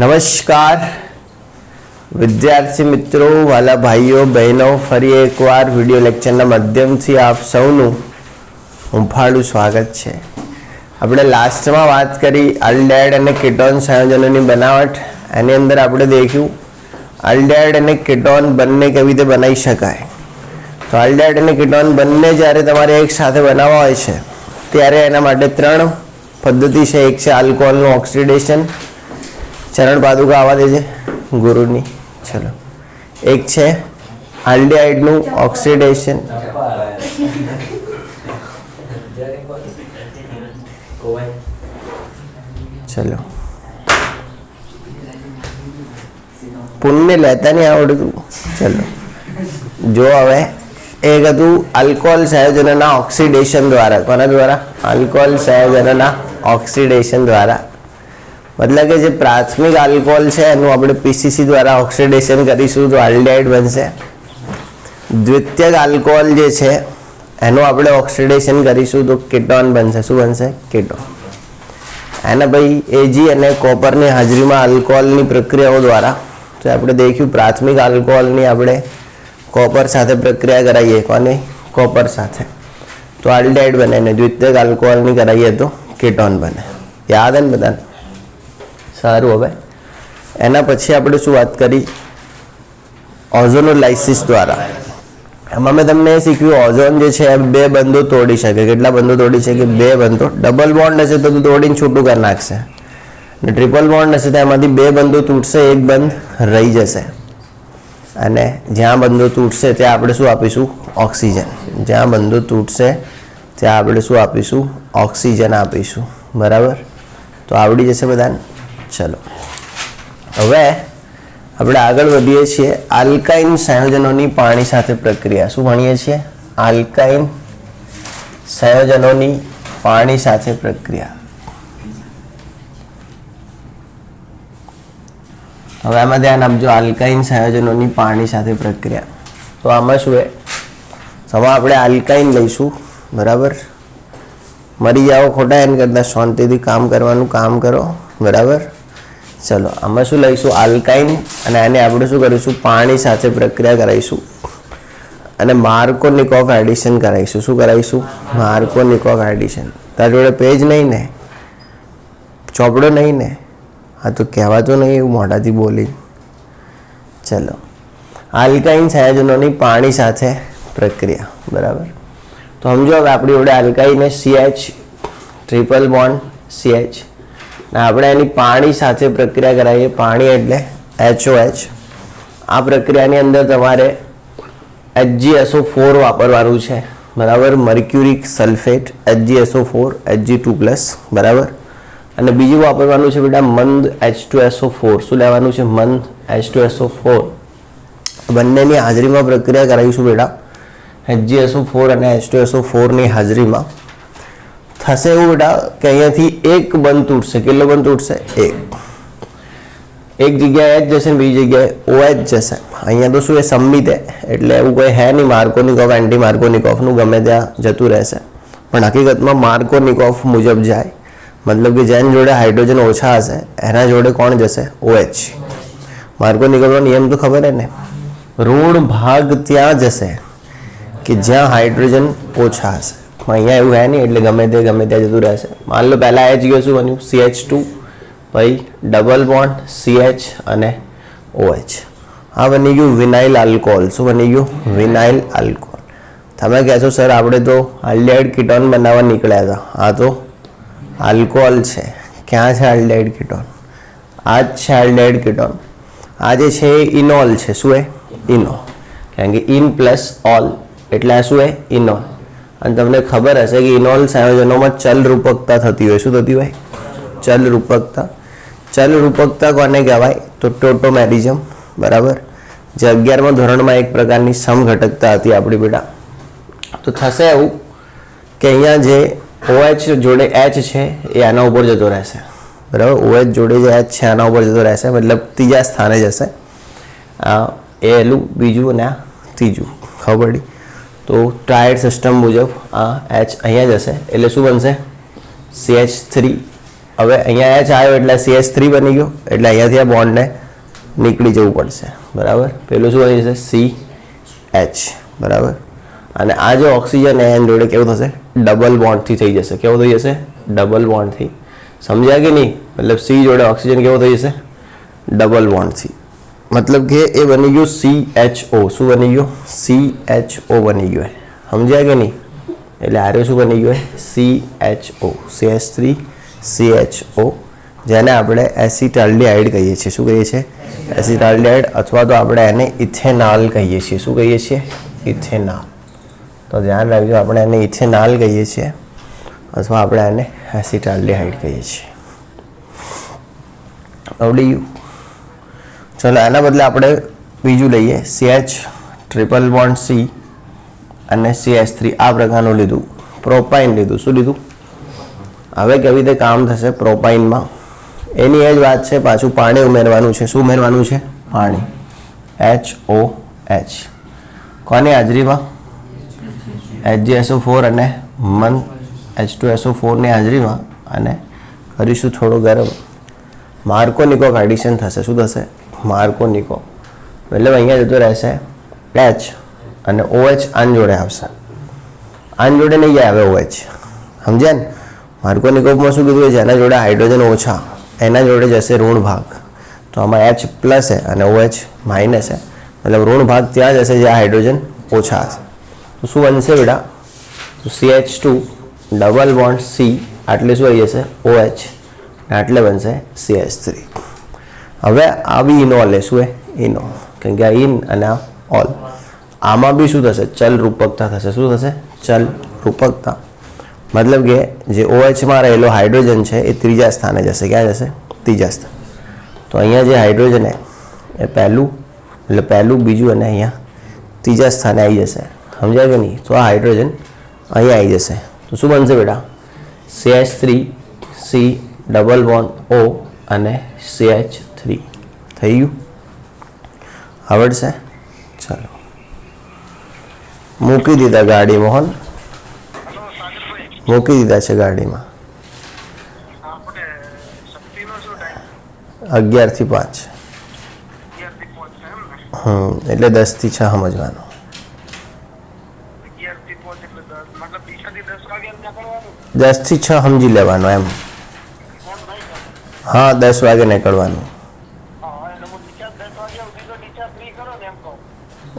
નમસ્કાર વિદ્યાર્થી મિત્રો, વાલા ભાઈઓ બહેનો, ફરી એકવાર વિડીયો લેક્ચરના માધ્યમથી આપ સૌનું હૂંફાળું સ્વાગત છે. આપણે લાસ્ટમાં વાત કરી આલ્ડિહાઇડ અને કીટોન સંયોજનોની બનાવટ. એની અંદર આપણે દેખ્યું આલ્ડિહાઇડ અને કીટોન બંને કેવી રીતે બનાવી શકાય. તો આલ્ડિહાઇડ અને કીટોન બંને જ્યારે તમારે એક સાથે બનાવવા હોય છે ત્યારે એના માટે ત્રણ પદ્ધતિ છે. એક છે આલ્કોહોલનું ઓક્સિડેશન, ચરણ પાદુકા આવવા દેજે ગુરુની. ચલો, એક છે આલ્ડિહાઇડનું ઓક્સિડેશન, ચલો પુણ્ય લેતા નહીં આવડતું. ચલો જો હવે એક હતું આલ્કોહોલ સંયોજનોના ઓક્સિડેશન દ્વારા. કોના દ્વારા? આલ્કોહોલ સંયોજનોના ઓક્સિડેશન દ્વારા. મતલબ કે જે પ્રાથમિક આલ્કોહોલ છે એનું આપણે પીસીસી દ્વારા ઓક્સિડેશન કરીશું તો આલ્ડિહાઇડ બનશે. દ્વિતીયક આલ્કોહોલ જે છે એનું આપણે ઓક્સિડેશન કરીશું તો કીટોન બનશે. શું બનશે? કીટોન. એના ભાઈ એજી અને કોપરની હાજરીમાં આલ્કોહોલની પ્રક્રિયાઓ દ્વારા તો આપણે દેખ્યું પ્રાથમિક આલ્કોહોલની આપણે કોપર સાથે પ્રક્રિયા કરાવીએ. કોની? કોપર સાથે, તો આલ્ડિહાઇડ બને. અને દ્વિતીયક આલ્કોહોલની કરાવીએ તો કીટોન બને. યાદ ને બધાને? સારું. હવે એના પછી આપણે શું વાત કરી? ઓઝોનોલાઇસિસ દ્વારા. એમાં મેં તમને એ શીખ્યું ઓઝોન જે છે એ બે બંધો તોડી શકે. કેટલા બંધો તોડી શકે? બે બંધો. ડબલ બોન્ડ હશે તો તોડીને છૂટું કરી નાખશે, અને ટ્રિપલ બોન્ડ હશે તો એમાંથી બે બંધો તૂટશે, એક બંધ રહી જશે. અને જ્યાં બંધો તૂટશે ત્યાં આપણે શું આપીશું? ઓક્સિજન. જ્યાં બંધો તૂટશે ત્યાં આપણે શું આપીશું? ઓક્સિજન આપીશું. બરાબર? તો આવડી જશે બધાને. ચલો હવે આપણે આગળ વધીએ છીએ. આલ્કાઇન સંયોજનોની પાણી સાથે પ્રક્રિયા. શું ભણીએ છીએ? આલ્કાઇન સંયોજનોની પાણી સાથે પ્રક્રિયા. હવે આમાં ધ્યાન આપજો. આલ્કાઇન સંયોજનોની પાણી સાથે પ્રક્રિયા. તો આમાં શું છે? સવા આપણે આલ્કાઇન લઈશું. બરાબર? મરી જાઓ ખોટા એમ કરતા શાંતિથી કામ કરવાનું કામ કરો. બરાબર? ચલો આમાં શું લઈશું? આલ્કાઇન. અને આને આપણે શું કરીશું? પાણી સાથે પ્રક્રિયા કરાવીશું અને માર્કોનિકોવ એડિશન કરાવીશું. શું કરાવીશું? માર્કોનિકોવ એડિશન. તારી જોડે પેજ નહીં ને? ચોપડો નહીં ને? હા તો કહેવાતું નહીં એવું મોઢાથી બોલી. ચલો, આલ્કાઇન સંયોજનોની પાણી સાથે પ્રક્રિયા. બરાબર? તો સમજો હવે આપણી જોડે alkyne CH, triple bond CH, ને આપણે એની પાણી સાથે પ્રક્રિયા કરાવીએ. પાણી એટલે HOH. આ પ્રક્રિયાની અંદર તમારે HgSO4 વાપરવાનું છે. બરાબર? Mercuric sulphate HgSO4 Hg2+. બરાબર? અને બીજું વાપરવાનું છે બેટા મંદ H2SO4. શું લેવાનું છે? મંદ H2SO4. બંનેની હાજરીમાં પ્રક્રિયા કરાવીશું બેટા. HgSO4 અને H2SO4 ની હાજરીમાં થશે એવું બેટા કે અહીંયાથી એક બંધ તૂટશે. કેટલો બંધ તૂટશે? એક જગ્યાએ H જશે ને બીજી જગ્યાએ OH જશે. અહીંયા તો શું એ સંમિત એટલે એવું કોઈ હે નહીં. માર્કોનિકોવ એન્ટી માર્કોનિકોવનું ગમે ત્યાં જતું રહેશે, પણ હકીકતમાં માર્કોનિકોવ મુજબ જાય. મતલબ કે જેની જોડે હાઇડ્રોજન ઓછા હશે એના જોડે કોણ જશે? OH. માર્કોનિકોવનો નિયમ તો ખબર હે ને? ઋણ ભાગ ત્યાં જશે કે જ્યાં હાઇડ્રોજન ઓછા હશે. અહીંયા એવું હે નહીં એટલે ગમે ત્યાં જતું રહેશે. માન લો પહેલાં H ગયો, શું બન્યું? CH2, પછી ડબલ બોન્ડ CH અને OH. આ બની ગયું વિનાઇલ આલ્કોહોલ. શું બની ગયું? Vinyl alcohol. તમે કહેશો સર આપણે તો આલ્ડિહાઇડ કીટોન બનાવવા નીકળ્યા હતા. આ તો આલ્કોહોલ છે. ક્યાં છે આલ્ડિહાઇડ કીટોન? આ જ છે આલ્ડિહાઇડ કીટોન. આ જે છે એ ઇનોલ છે. શું એ? ઇનોલ. કારણ કે ઇન પ્લસ ઓલ એટલે આ શું એ? ઇનોલ. અને તમને ખબર હશે કે ઇનોલ સંયોજનોમાં ચલ રૂપકતા થતી હોય. શું થતી હોય? ચલ રૂપકતા. ચલ રૂપકતા કોને કહેવાય? તો ટોટોમેરિઝમ. બરાબર? જે 11મા ધોરણમાં એક પ્રકારની સમઘટકતા હતી આપણી બેટા. તો થશે એવું કે અહીંયા જે OH જોડે H છે એ આના ઉપર જતો રહેશે. બરાબર? OH જોડે જે H છે આના ઉપર જતો રહેશે, મતલબ ત્રીજા સ્થાને જશે. એ એલું બીજું અને આ ત્રીજું. ખબર પડી? તો ટ્રાયડ સિસ્ટમ મુજબ આ H અહીંયા જશે એટલે શું બનશે? CH3 હવે અહીંયા એચ આવ્યો એટલે CH3 બની ગયો, એટલે અહીંયાથી આ બોન્ડને નીકળી જવું પડશે, બરાબર. પેલું શું બની જશે? CH, બરાબર. અને આ જે ઓક્સિજન એન જોડે કેવું થશે? ડબલ બોન્ડથી થઈ જશે. કેવું થઈ જશે? ડબલ બોન્ડથી. સમજ્યા કે નહીં? મતલબ C જોડે ઓક્સિજન કેવો થઈ જશે? ડબલ બોન્ડથી. મતલબ કે એ બની ગયું CHO. શું બની ગયું? CHO બની ગયું. સમજ્યા કે નહીં? એટલે આર્યો શું બની ગયું? CHO, CH3 CHO, જેને આપણે એસિટાલ્ડિહાઇડ કહીએ છીએ. શું કહીએ છીએ? એસિટાલ્ડિહાઇડ, અથવા તો આપણે એને ઇથેનોલ કહીએ છીએ. શું કહીએ છીએ? ઇથેનોલ. તો ધ્યાન રાખજો, આપણે એને ઇથેનોલ કહીએ છીએ અથવા આપણે એને એસિટાલ્ડિહાઇડ કહીએ છીએ. આવડી ગયું? ચલો, એના બદલે આપણે બીજું લઈએ. CH ટ્રિપલ બોન્ડ C અને CH3 આ પ્રકારનું લીધું. પ્રોપાઇન લીધું. શું લીધું? હવે કેવી રીતે કામ થશે પ્રોપાઇનમાં? એની એ જ વાત છે. પાછું પાણી ઉમેરવાનું છે. શું ઉમેરવાનું છે? પાણી. HOH. કોની હાજરીમાં? HgSO4 અને H2SO4 ની હાજરીમાં. અને કરીશું થોડું ગરમ. માર્કોનિકોવ એડિશન થશે. શું થશે? માર્કોનિકોવ. મતલબ અહીંયા જતો રહેશે H અને OH આન જોડે આવશે. આન જોડે નહીં આવે OH. સમજ્યા ને? માર્કોનિકોવમાં શું કીધું? જેના જોડે હાઇડ્રોજન ઓછા એના જોડે જશે ઋણ ભાગ. તો આમાં H પ્લસ છે અને OH માઇનસ છે. મતલબ ઋણ ભાગ ત્યાં જશે જ્યાં હાઇડ્રોજન ઓછા હશે. તો શું બનશે બેટા? તો CH2 ડબલ બોન્ડ C, આટલે શું આવી જશે? OH, અને આટલે બનશે CH3. હવે આ બી ઇનોલ લે. શું એ? ઇનો. કેમ કે આ ઇન અને આ ઓલ. આમાં બી શું થશે? ચલ રૂપકતા થશે. શું થશે? ચલ રૂપકતા. મતલબ કે જે OHમાં રહેલો હાઇડ્રોજન છે એ ત્રીજા સ્થાને જશે. ક્યાં જશે? ત્રીજા સ્થાને. તો અહીંયા જે હાઇડ્રોજન એ પહેલું, એટલે પહેલું, બીજું અને અહીંયા ત્રીજા સ્થાને આવી જશે. સમજાય કે નહીં? તો આ હાઇડ્રોજન અહીંયા આવી જશે. તો શું બનશે બેટા? CH3 C double bond O અને CH3 થઈ ગયું. આવડશે? ચાલો, મૂકી દીધા ગાડીમાં. હોન મૂકી દીધા છે ગાડીમાં. 11 થી 5. એટલે 10 થી 6 સમજવાનું. 10 થી 6 સમજી લેવાનું એમ. હા, 10 વાગે નીકળવાનું.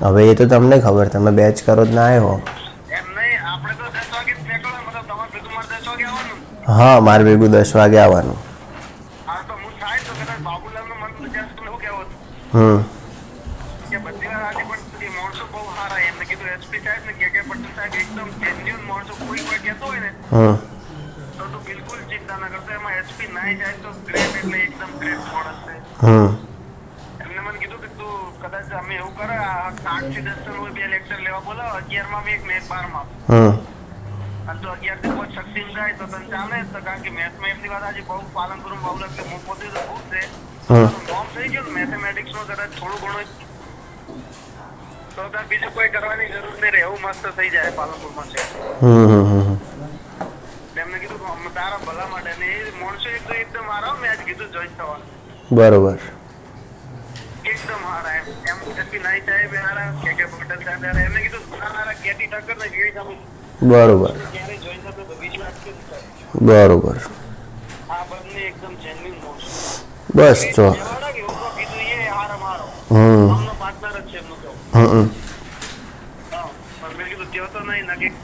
હવે એ તો તમને ખબર, તમે બેચ કરો જ ના આવ્યો. હા, મારે ભેગું 10 વાગે આવવાનું. બીજું કોઈ કરવાની જરૂર નહીં રહે, એવું મસ્ત થઈ જાય પાલનપુરમાં છે. એમને કીધું તારા ભલા માટે ને એ માણસો એકદમ હારા. મેં આજ કીધું જોઈ થવા. બરોબર. એકદમ હારા. એમ એસપી નાઈ સાહેબ હારા, કે પટેલ સાહેબ હારા. એમને કીધું હારા કેટી ટક્કર ને જેવી તમે. બરોબર. ક્યારે જોઈ શકો તો વિશ્વાસ કરી. બરોબર. આ બંને એકદમ જેન્યુઇન માણસો. બસ તો કીધું એ હારા મારો. આમનો પાર્ટનર જ છે એમનો તો. પણ મેં કીધું તેઓ તો નહીં નક્કી.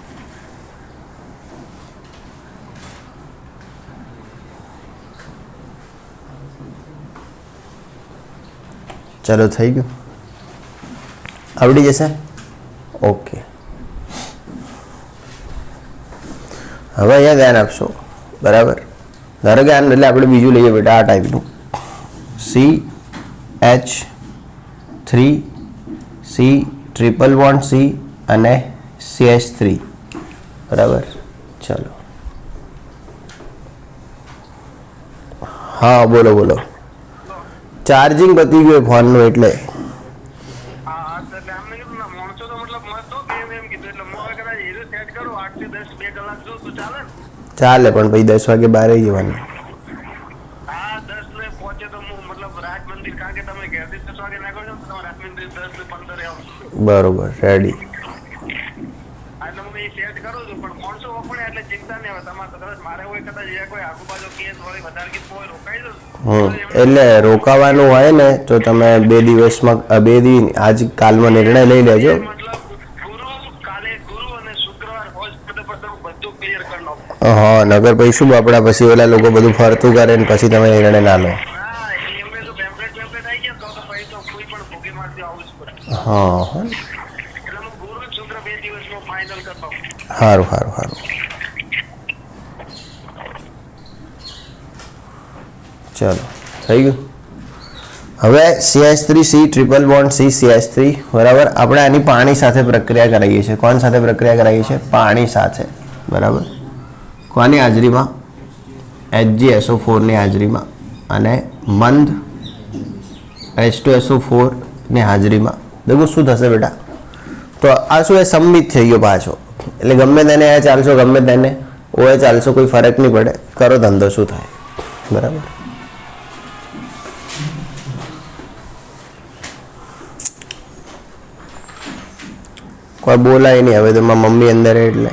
ચલો, થઈ ગયું. આવડી જશે. ઓકે. હવે અહીંયા ધ્યાન આપશો. બરાબર. ધારો કે આને એટલે આપણે બીજું લઈએ બેટા, આ ટાઈપનું. CH3 C triple bond C અને CH3. બરાબર. ચલો. હા, બોલો બોલો. ચાર્જિંગ પતી ગયું ફોનનું એટલે. ચાલે, પણ પછી 10 વાગે બહાર જવાનું. સુધી, કારણ કે તમે ઘેરથી 10 વાગે નીકળો છો તો તમારે રાત્રે 10 ને 15 આવશે. બરોબર, રેડી. એટલે હું એ સેટ કરું છું, પણ માણસો વપડે એટલે ચિંતા નહીં આવે તમારે. તો કદાચ મારે હોય, કદાચ એ કોઈ આજુબાજુ કેસ હોય વધારે કે કોઈ રોકાઈ જશે. એટલે રોકાવાનું હોય ને તો તમે 2 દિવસમાં 2 દિન આજ કાલમાં નિર્ણય લઈ લેજો. મતલબ કાલે ગુરુ અને શુક્રવાર હોય બધું ક્લિયર કરી નાખો. હા, નગર પછી શું આપણા પછી ઓલા લોકો બધું ફરતું કરે ને પછી તમે નિર્ણય ના લો. હા, એમને તો પેમ્પલેટ આવી ગયા તો પછી તો કોઈ પણ ભોગે મારથી આવું જ પડે. હા, એટલે હું ગુરુ શુક્ર 2 દિવસમાં ફાઇનલ કરતો. સારું સારું સારું. ચલો, થઈ ગયું. હવે CH3C ટ્રિપલ બોન્ડ CH3 બરાબર. આપણે આની પાણી સાથે પ્રક્રિયા કરાવીએ છીએ. કોણ સાથે પ્રક્રિયા કરાવીએ છીએ? પાણી સાથે, બરાબર. કોની હાજરીમાં? HgSO4 ની હાજરીમાં અને મંદ H2SO4 ની હાજરીમાં. દેખો શું થશે બેટા? તો આ શું એ સંમિત થઈ ગયો પાછો. એટલે ગમે તેને એ ચાલશો, ગમે તેને OH ચાલશો, કોઈ ફરક નહીં પડે. કરો ધંધો શું થાય, બરાબર. કોઈ બોલાય નહીં હવે તો મારી મમ્મી અંદર એટલે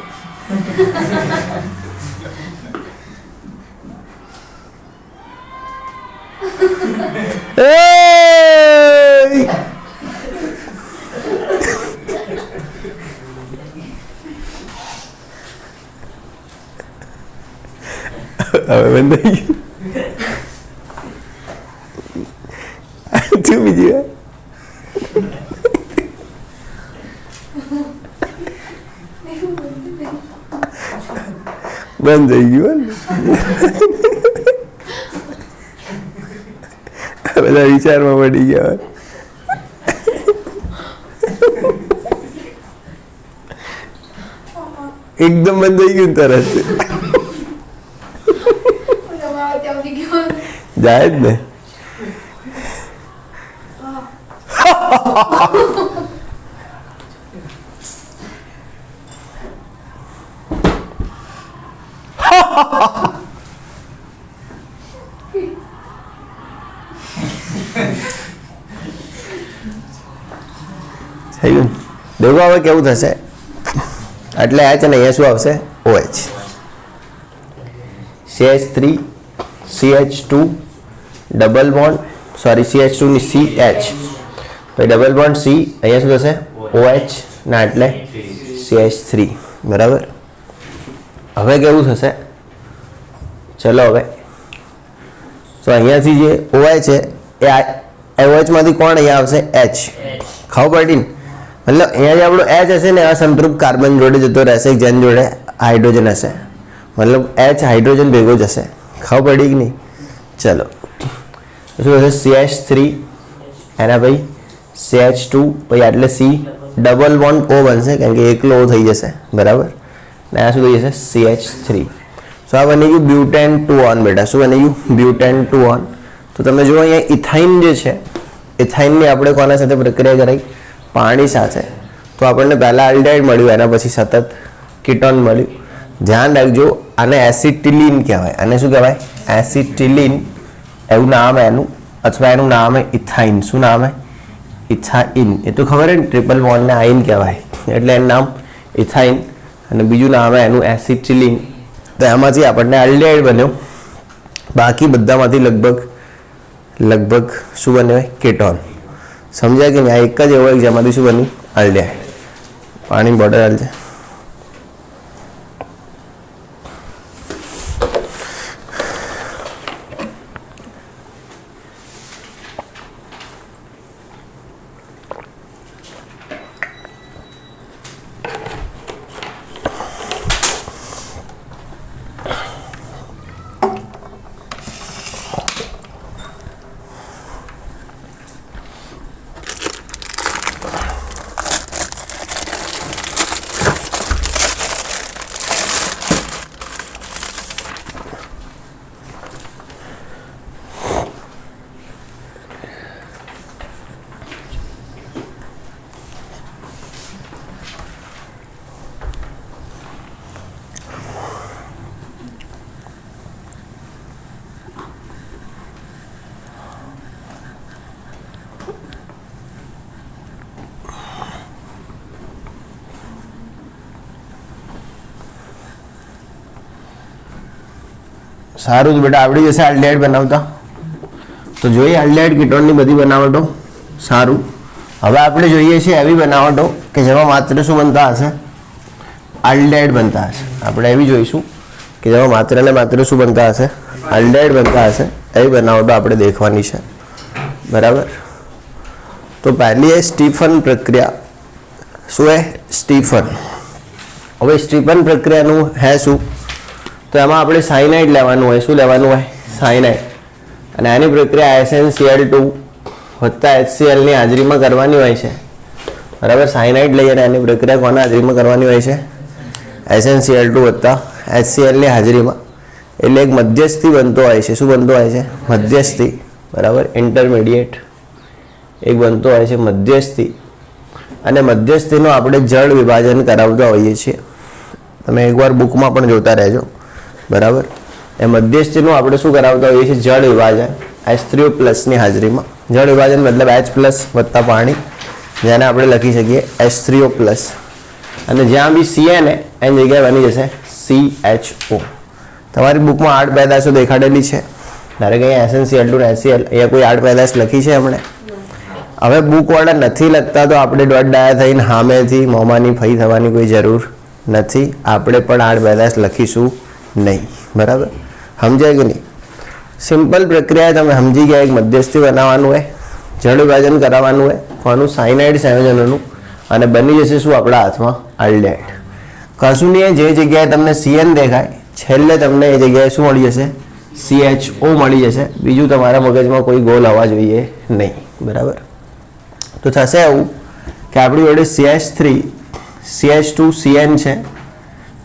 હવે બંધ થઈ ગયું. તું બીજી વાર બંધ થઈ ગયું. બધા વિચારમાં પડી ગયા. એકદમ બંધ થઈ ગયું તરત. જાય જ ને. થઈ ગયું. દેખો હવે કેવું થશે. એટલે H અને અહીંયા શું આવશે? OH. CH3 CH2 double bond CH2 ની CH પછી ડબલ બોન્ડ C અહીંયા શું થશે? OH ના એટલે CH3, બરાબર. હવે કેવું થશે? ચલો હવે તો અહીંયાથી જે OH છે એ OH માંથી કોણ અહીંયા આવશે? H. ખબર પડી ને? મતલબ અહીંયા જે આપણો H હશે ને આ સંતૃપ્ત કાર્બન જોડે જતો રહેશે, જેની જોડે હાઇડ્રોજન હશે. મતલબ H હાઇડ્રોજન ભેગો જશે. ખબર પડી કે નહીં? ચલો શું થશે? CH3 એના પછી CH2 પછી એટલે C ડબલ બોન્ડ O બનશે, કારણ કે એકલો O થઈ જશે, બરાબર. ને આ શું થઈ જશે? CH3. સો આ બની ગયું બ્યુટેન 2 ઓન. બેટા શું બની ગયું? Butane 2 on. તો તમે જુઓ અહીંયા ઇથાઇન જે છે, ઇથાઇનની આપણે કોના સાથે પ્રક્રિયા કરાવી? પાણી સાથે. તો આપણને પહેલાં આલ્ડિહાઇડ મળ્યું, એના પછી સતત કીટોન મળ્યું. ધ્યાન રાખજો, આને એસિટિલીન કહેવાય. આને શું કહેવાય? એસિટિલીન એવું નામ એનું, અથવા એનું નામ હે ઇથાઇન. શું નામ હે? ઇથાઇન. એ તો ખબર હે ને, ટ્રિપલ બોન્ડને આઇન કહેવાય એટલે એનું નામ ઇથાઇન અને બીજું નામ હે એનું એસિટિલીન. તો એમાંથી આપણને આલ્ડિહાઇડ બન્યો. બાકી બધામાંથી લગભગ શું બન્યો? કેટોન. સમજાય કે નહીં? આ એક જ એવો એક જેમાંથી શું બન્યું? આલ્ડિહાઇડ. પાણી બોટલ હાલજે. સારું તો બેટા આવડી જશે આલ્ડિહાઇડ બનાવતા. તો જોઈએ આલ્ડિહાઇડ કીટોનની બધી બનાવટો. સારું, હવે આપણે જોઈએ છીએ એવી બનાવટો કે જેમાં માત્ર શું બનતા હશે? આલ્ડિહાઇડ બનતા હશે. આપણે એવી જોઈશું કે જેમાં માત્ર ને માત્ર શું બનતા હશે? આલ્ડિહાઇડ બનતા હશે. એવી બનાવટો આપણે દેખવાની છે. બરાબર. તો પહેલી એ સ્ટીફન પ્રક્રિયા. શું હે? સ્ટીફન. હવે સ્ટીફન પ્રક્રિયાનું હે શું? તો એમાં આપણે સાયનાઇડ લેવાનું હોય. શું લેવાનું હોય? સાયનાઇડ. અને આની પ્રક્રિયા SnCl2 વત્તા HCl ની હાજરીમાં કરવાની હોય છે. બરાબર. સાયનાઇડ લઈએ અને એની પ્રક્રિયા કોના હાજરીમાં કરવાની હોય છે? SnCl2 વત્તા HCl ની હાજરીમાં. એટલે એક મધ્યસ્થી બનતો હોય છે. શું બનતો હોય છે? મધ્યસ્થી. બરાબર. ઇન્ટરમીડિયેટ એક બનતો હોય છે મધ્યસ્થી. અને મધ્યસ્થીનું આપણે જળ વિભાજન કરાવતા હોઈએ છીએ. તમે એકવાર બુકમાં પણ જોતા રહેજો. બરાબર. એ મધ્યસ્થીનું આપણે શું કરાવતા હોઈએ છીએ? જળ વિભાજન H3O+ ની હાજરીમાં. જળ વિભાજન મતલબ H+ વત્તા પાણી, જેને આપણે લખી શકીએ H3O+. અને જ્યાં બી Cn એની જગ્યાએ બની જશે CHO. તમારી બુકમાં 8 પેદાશો દેખાડેલી છે. ધારો કે અહીંયા SnCl2 ને HCl, અહીંયા કોઈ 8 પેદાશ લખી છે એમણે? હવે બુકવાળા નથી લખતા તો આપણે ડોટ ડાયા થઈને સામેથી મોંમાંની ફઈ થવાની કોઈ જરૂર નથી. આપણે પણ 8 પેદાશ લખીશું નહીં. બરાબર. સમજાય કે નહીં? સિમ્પલ પ્રક્રિયા તમે સમજી ગયા. એક મધ્યસ્થી બનાવવાનું હોય, જળ વિભાજન કરાવવાનું હોય કોનું? સાયનાઇડ સંયોજનોનું. અને બની જશે શું આપણા હાથમાં? આલ્ડિહાઇડ. કશું નહીં, જે જગ્યાએ તમને Cn દેખાય છેલ્લે તમને એ જગ્યાએ શું મળી જશે? CHO મળી જશે. બીજું તમારા મગજમાં કોઈ ગોલ આવવા જોઈએ નહીં. બરાબર. તો થશે એવું કે આપણી જોડે CH3 CH2 Cn છે,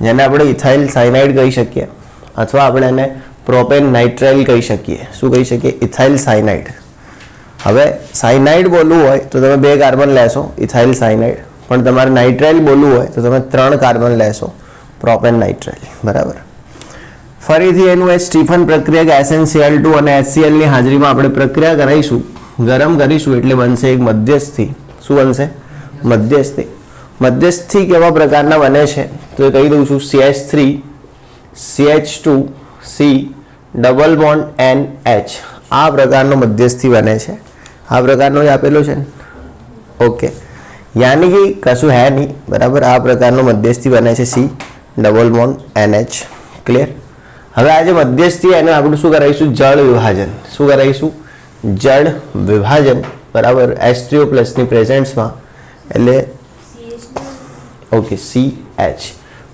જેને આપણે ઇથાઇલ સાયનાઇડ કહી શકીએ, અથવા આપણે એને પ્રોપેન નાઇટ્રાઇલ કહી શકીએ. શું કહી શકીએ? Ethyl cyanide. હવે સાયનાઇડ બોલવું હોય તો તમે 2 કાર્બન લેશો, ઇથાઇલ સાયનાઇડ. પણ તમારે નાઇટ્રાઇલ બોલવું હોય તો તમે 3 કાર્બન લેશો, પ્રોપેન નાઇટ્રાઇલ. બરાબર. ફરીથી એનું એ સ્ટીફન પ્રક્રિયા કે SnCl2 અને HCl ની હાજરીમાં આપણે પ્રક્રિયા કરાવીશું, ગરમ કરીશું, એટલે બનશે એક મધ્યસ્થી. શું બનશે? મધ્યસ્થી. મધ્યસ્થી કેવા પ્રકારના બને છે તો એ કહી દઉં છું. CH3 CH2 C double bond NH. આ પ્રકારનો મધ્યસ્થી બને છે. આ પ્રકારનો જ આપેલો છે ને? ઓકે. યાની કે કશું હે નહીં. બરાબર. આ પ્રકારનો મધ્યસ્થી બને છે C double bond NH. Clear? હવે આ જે મધ્યસ્થી એને આપણે શું કરાવીશું? જળ વિભાજન. શું કરાવીશું? જળ વિભાજન. બરાબર. H3O+ ની પ્રેઝન્સમાં. એટલે ઓકે CH.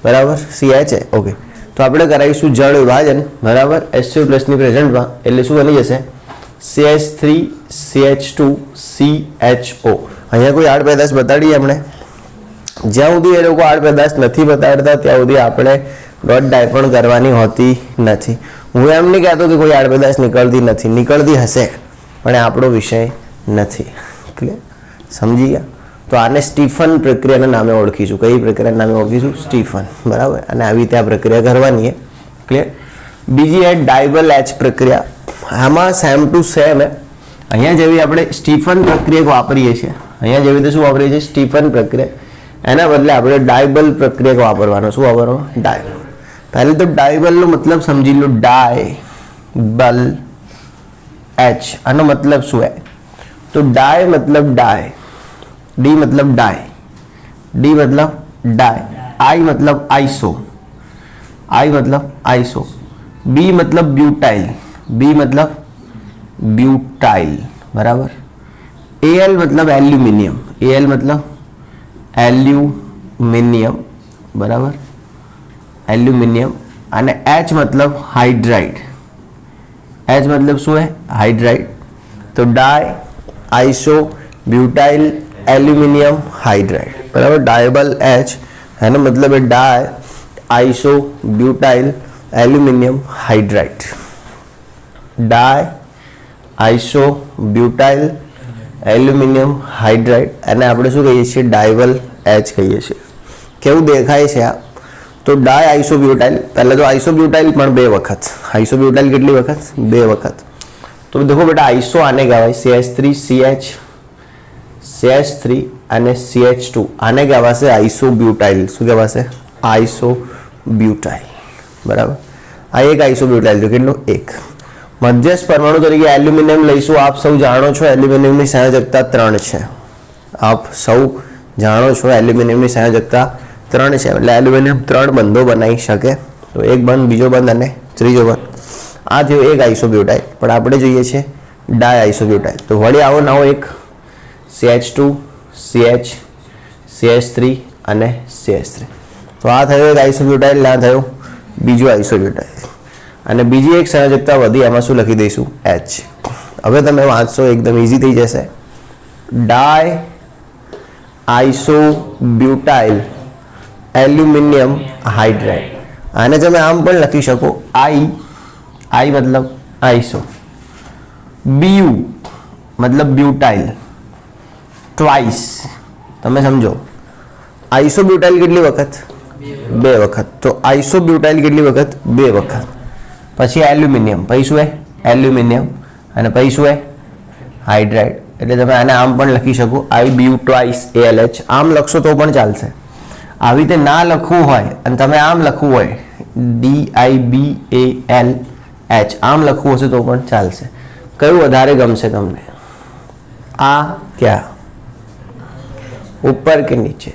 બરાબર. CH. ઓકે. તો આપણે કરાવીશું જળ વિભાજન. બરાબર. H3O+ ની પ્રેઝન્ટમાં. એટલે શું બની જશે? CH3 CH2 CHO. અહીંયા કોઈ 8 પેદાશ બતાડી એમણે? જ્યાં સુધી એ લોકો 8 પેદાશ નથી બતાડતા ત્યાં સુધી આપણે ડોટ ડાય પણ કરવાની હોતી નથી. હું એમ નહીં કહેતો કે કોઈ 8 પેદાશ નીકળતી નથી, નીકળતી હશે, પણ એ આપણો વિષય નથી. ક્લિયર? સમજી ગયા? તો આને સ્ટીફન પ્રક્રિયાના નામે ઓળખીશું. કઈ પ્રક્રિયાના નામે ઓળખીશું? સ્ટીફન. બરાબર. અને આવી રીતે આ પ્રક્રિયા કરવાની છે. ક્લિયર? બીજી એ ડાયબલ H પ્રક્રિયા. આમાં સેમ ટુ સેમ અહીંયા જેવી આપણે સ્ટીફન પ્રક્રિયા વાપરીએ છીએ, અહીંયા જેવી રીતે શું વાપરીએ છીએ? સ્ટીફન પ્રક્રિયા. એના બદલે આપણે ડાયબલ પ્રક્રિયા વાપરવાનો. શું વાપરવાનો? ડાયબલ. પહેલે તો ડાયબલનો મતલબ સમજી લો. ડાયબલ H. આનો મતલબ શું છે? તો ડાય મતલબ ડાય, ડી મતલબ ડાય, ડી મતલબ ડાય, આઈ મતલબ આઈસો, આઈ મતલબ આઈસો, બી મતલબ બ્યુટાઇલ, બી મતલબ બ્યુટાઇલ. બરાબર. Al મતલબ એલ્યુમિનિયમ, Al મતલબ એલ્યુમિનિયમ. બરાબર. એલ્યુમિનિયમ. અને H મતલબ હાઇડ્રાઇડ. H મતલબ શું है? હાઇડ્રાઇડ. તો ડાય આઈસો બ્યુટાઇલ એલ્યુમિનિયમ હાઇડ્રાઇડ. બરાબર. ડાયબલ H એનો મતલબ है ડાય આઈસો બ્યુટાઇલ એલ્યુમિનિયમ હાઇડ્રાઇડ. ડાય આઈસો બ્યુટાઇલ એલ્યુમિનિયમ હાઇડ્રાઇડ. અને આપણે શું કહીએ છીએ? ડાયબલ H કહીએ છીએ. કેવું દેખાય છે આ? તો ડાય આઈસોબ્યુટાઇલ. પહેલાં તો આઈસોબ્યુટાઇલ પણ 2 વખત. આઈસોબ્યુટાઇલ કેટલી વખત? 2 વખત. તો देखो बेटा आइसो आने का भाई CH3 CH CH3 અને CH2 આને કહેવાશે આઇસોબ્યુટાઇલ. શું કહેવાશે? આઇસોબ્યુટાઇલ. બરાબર. આ એક આઇસોબ્યુટાઇલ તો કેટલું? એક. મધ્યસ્થ પરમાણુ તરીકે એલ્યુમિનિયમ લઈશું. આપ સૌ જાણો છો એલ્યુમિનિયમની સંયોજકતા 3 છે. આપ સૌ જાણો છો એલ્યુમિનિયમની સંયોજકતા 3 છે. એટલે એલ્યુમિનિયમ 3 બંધો બનાવી શકે. તો એક બંધ, બીજો બંધ અને ત્રીજો બંધ. આ થયો એક આઇસોબ્યુટાઇલ. પણ આપણે જોઈએ છે ડાય આઇસોબ્યુટાઇલ. તો વળી આવો નવો એક CH2 CH CH3 અને CH3. તો આ થયો એક આઇસોબ્યુટાઇલ. ના થયો બીજો આઇસોબ્યુટાઇલ. અને બીજી એક સંયોજકતા વધી, એમાં શું લખી દઈશું? H. હવે તમે વાંચશો એકદમ ઇઝી થઈ જશે. ડાય આઇસોબ્યુટાઇલ એલ્યુમિનિયમ હાઇડ્રાઇડ. આને તમે આમ પણ લખી શકો I મતલબ આઇસો, BU મતલબ બ્યુટાઇલ, ટ્વાઇસ. તમે સમજો આઇસોબ્યુટાઇલ કેટલી વખત? 2 વખત. તો આઇસોબ્યુટાઇલ કેટલી વખત? 2 વખત. પછી એલ્યુમિનિયમ, પછી શું હે? એલ્યુમિનિયમ. અને પછી શું હે? હાઇડ્રાઇડ. એટલે તમે આને આમ પણ લખી શકો IBU ટ્વાઇસ ALH. આમ લખશો તો પણ ચાલશે. આવી રીતે ના લખવું હોય અને તમે આમ લખવું હોય DIBALH, આમ લખવું હશે તો પણ ચાલશે. કયું વધારે ગમશે તમને? આ ક્યાં? ઉપર કે નીચે?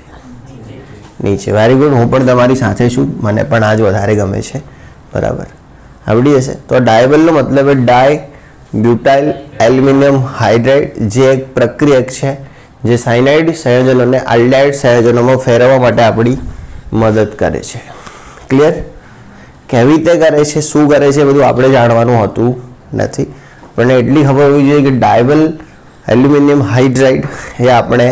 નીચે. Very good. હું પણ તમારી સાથે છું. મને પણ આ જ વધારે ગમે છે. બરાબર, આવડી જશે. તો ડાયબલનો મતલબ ડાય બ્યુટાઇલ એલ્યુમિનિયમ હાઇડ્રાઇડ, જે એક પ્રક્રિયક છે જે સાયનાઇડ સંયોજનોને આલ્ડિહાઇડ સંયોજનોમાં ફેરવવા માટે આપણી મદદ કરે છે. ક્લિયર? કેવી રીતે કરે છે, શું કરે છે, બધું આપણે જાણવાનું હોતું નથી. પણ એટલી ખબર હોવી જોઈએ કે ડાયબલ એલ્યુમિનિયમ હાઇડ્રાઇડ એ આપણે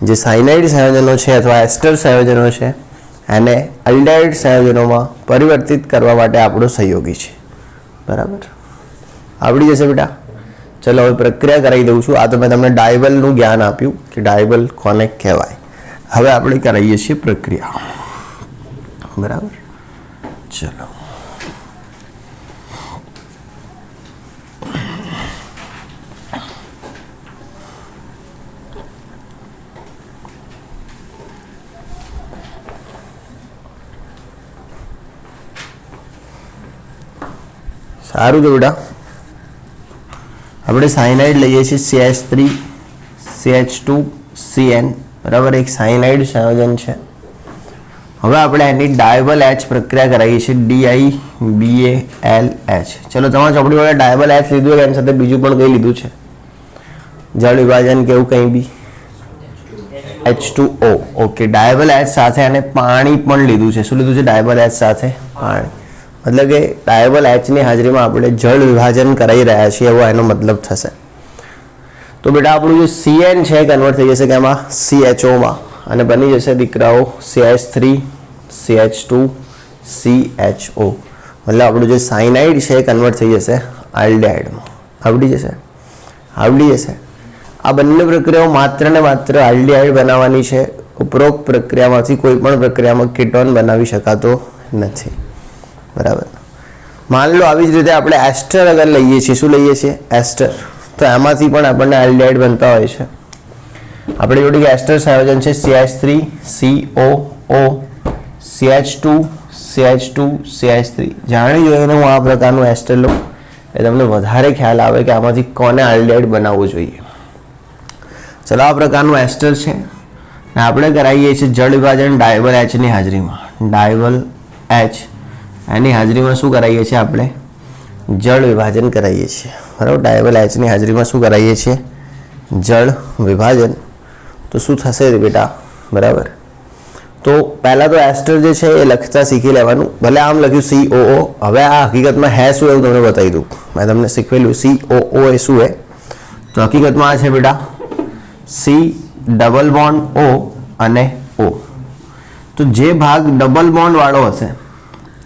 જે સાયનાઇડ સંયોજનો છે અથવા એસ્ટર સંયોજનો છે એને આલ્ડિહાઇડ સંયોજનોમાં પરિવર્તિત કરવા માટે આપણો સહયોગી છે. બરાબર, આવડી જશે બેટા. ચલો હવે પ્રક્રિયા કરાવી દઉં છું. આ તો મેં તમને ડાયબલનું જ્ઞાન આપ્યું કે ડાયબલ કોને કહેવાય. હવે આપણે કરાવીએ છીએ પ્રક્રિયા. બરાબર, ચલો. સારું છે બેટા. આપણે સાયનાઇડ લઈએ છીએ CH3 CH2 CN. બરાબર, એક સાયનાઇડ સંયોજન છે. હવે આપણે એની ડાયબલ H પ્રક્રિયા કરાવીએ છીએ DIBALH. ચલો, તમારા ચોપડી વડે ડાયબલ H લીધું, એની સાથે બીજું પણ કંઈ લીધું છે? જળ વિભાજન કે એવું કંઈ બી? H2O. ઓકે, ડાયબલ H સાથે અને પાણી પણ લીધું છે. શું લીધું છે ડાયબલ H સાથે? પાણી. મતલબ કે ડાયબલ Hની હાજરીમાં આપણે જળ વિભાજન કરાવી રહ્યા છીએ એવો એનો મતલબ થશે. તો બેટા આપણું જે CN છે કન્વર્ટ થઈ જશે કે એમાં CHOમાં, અને બની જશે દીકરાઓ CH3 CH2 CHO. મતલબ આપણું જે સાયનાઇડ છે કન્વર્ટ થઈ જશે આલ્ડિહાઇડમાં. આવડી જશે? આવડી જશે. આ બંને પ્રક્રિયાઓ માત્ર ને માત્ર આલ્ડિહાઇડ બનાવવાની છે. ઉપરોક્ત પ્રક્રિયામાંથી કોઈ પણ પ્રક્રિયામાં કીટોન બનાવી શકાતો નથી. બરાબર. માન લો આવી જ રીતે આપણે એસ્ટર અગર લઈએ છીએ. શું લઈએ છીએ? એસ્ટર. તો એમાંથી પણ આપણને આલ્ડિહાઇડ બનતા હોય છે. આપણે જોડે કે એસ્ટર સંયોજન છે CH3 COO CH2 CH2 CH3. જાણી જોઈને હું આ પ્રકારનું એસ્ટર લઉં એ તમને વધારે ખ્યાલ આવે કે આમાંથી કોને આલ્ડિહાઇડ બનાવવું જોઈએ. ચલો, આ પ્રકારનું એસ્ટર છે ને આપણે કરાવીએ છીએ જળ વિભાજન ડાયબલ Hની હાજરીમાં. ડાયબલ H એની હાજરીમાં શું કરાવીએ છીએ? આપણે જળ વિભાજન કરાવીએ છીએ. બરાબર, ડાયબલ Hની હાજરીમાં શું કરાવીએ છીએ? જળ વિભાજન. તો શું થશે બેટા? બરાબર, તો પહેલાં તો એસ્ટર જે છે એ લખતા શીખી લેવાનું. ભલે આમ લખ્યું COO. હવે આ હકીકતમાં હે શું એવું તમને બતાવી દઉં. મેં તમને શીખવેલું COO એ શું હે. તો હકીકતમાં આ છે બેટા C ડબલ બોન્ડ O અને O. તો જે ભાગ ડબલ બોન્ડ વાળો હશે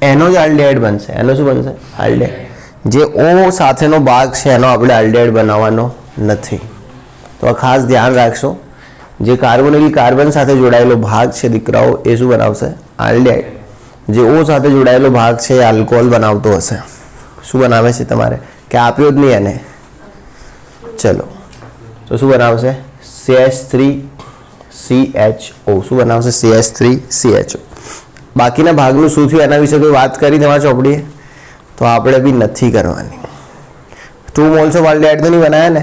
એનો જ આલ્ડિહાઇડ બનશે. એનો શું બનશે? આલ્ડિહાઇડ. જે O સાથેનો ભાગ છે એનો આપણે આલ્ડિહાઇડ બનાવવાનો નથી. તો આ ખાસ ધ્યાન રાખશો. જે કાર્બોનિલ કાર્બન સાથે જોડાયેલો ભાગ છે દીકરાઓ એ શું બનાવશે? આલ્ડિહાઇડ. જે O સાથે જોડાયેલો ભાગ છે એ આલ્કોહોલ બનાવતો હશે. શું બનાવે છે તમારે? કે આપ્યો જ નહીં એને. ચલો, તો શું બનાવશે? C CH3CHO શું બનાવશે? CH3CHO. બાકીના ભાગનું શું થયું એના વિશે કોઈ વાત કરી તમારા ચોપડીએ? તો આપણે બી નથી કરવાની. 2 મોલ્સ ઓફ આલ્ડિહાઇડ તો નહીં બનાવ્યા ને?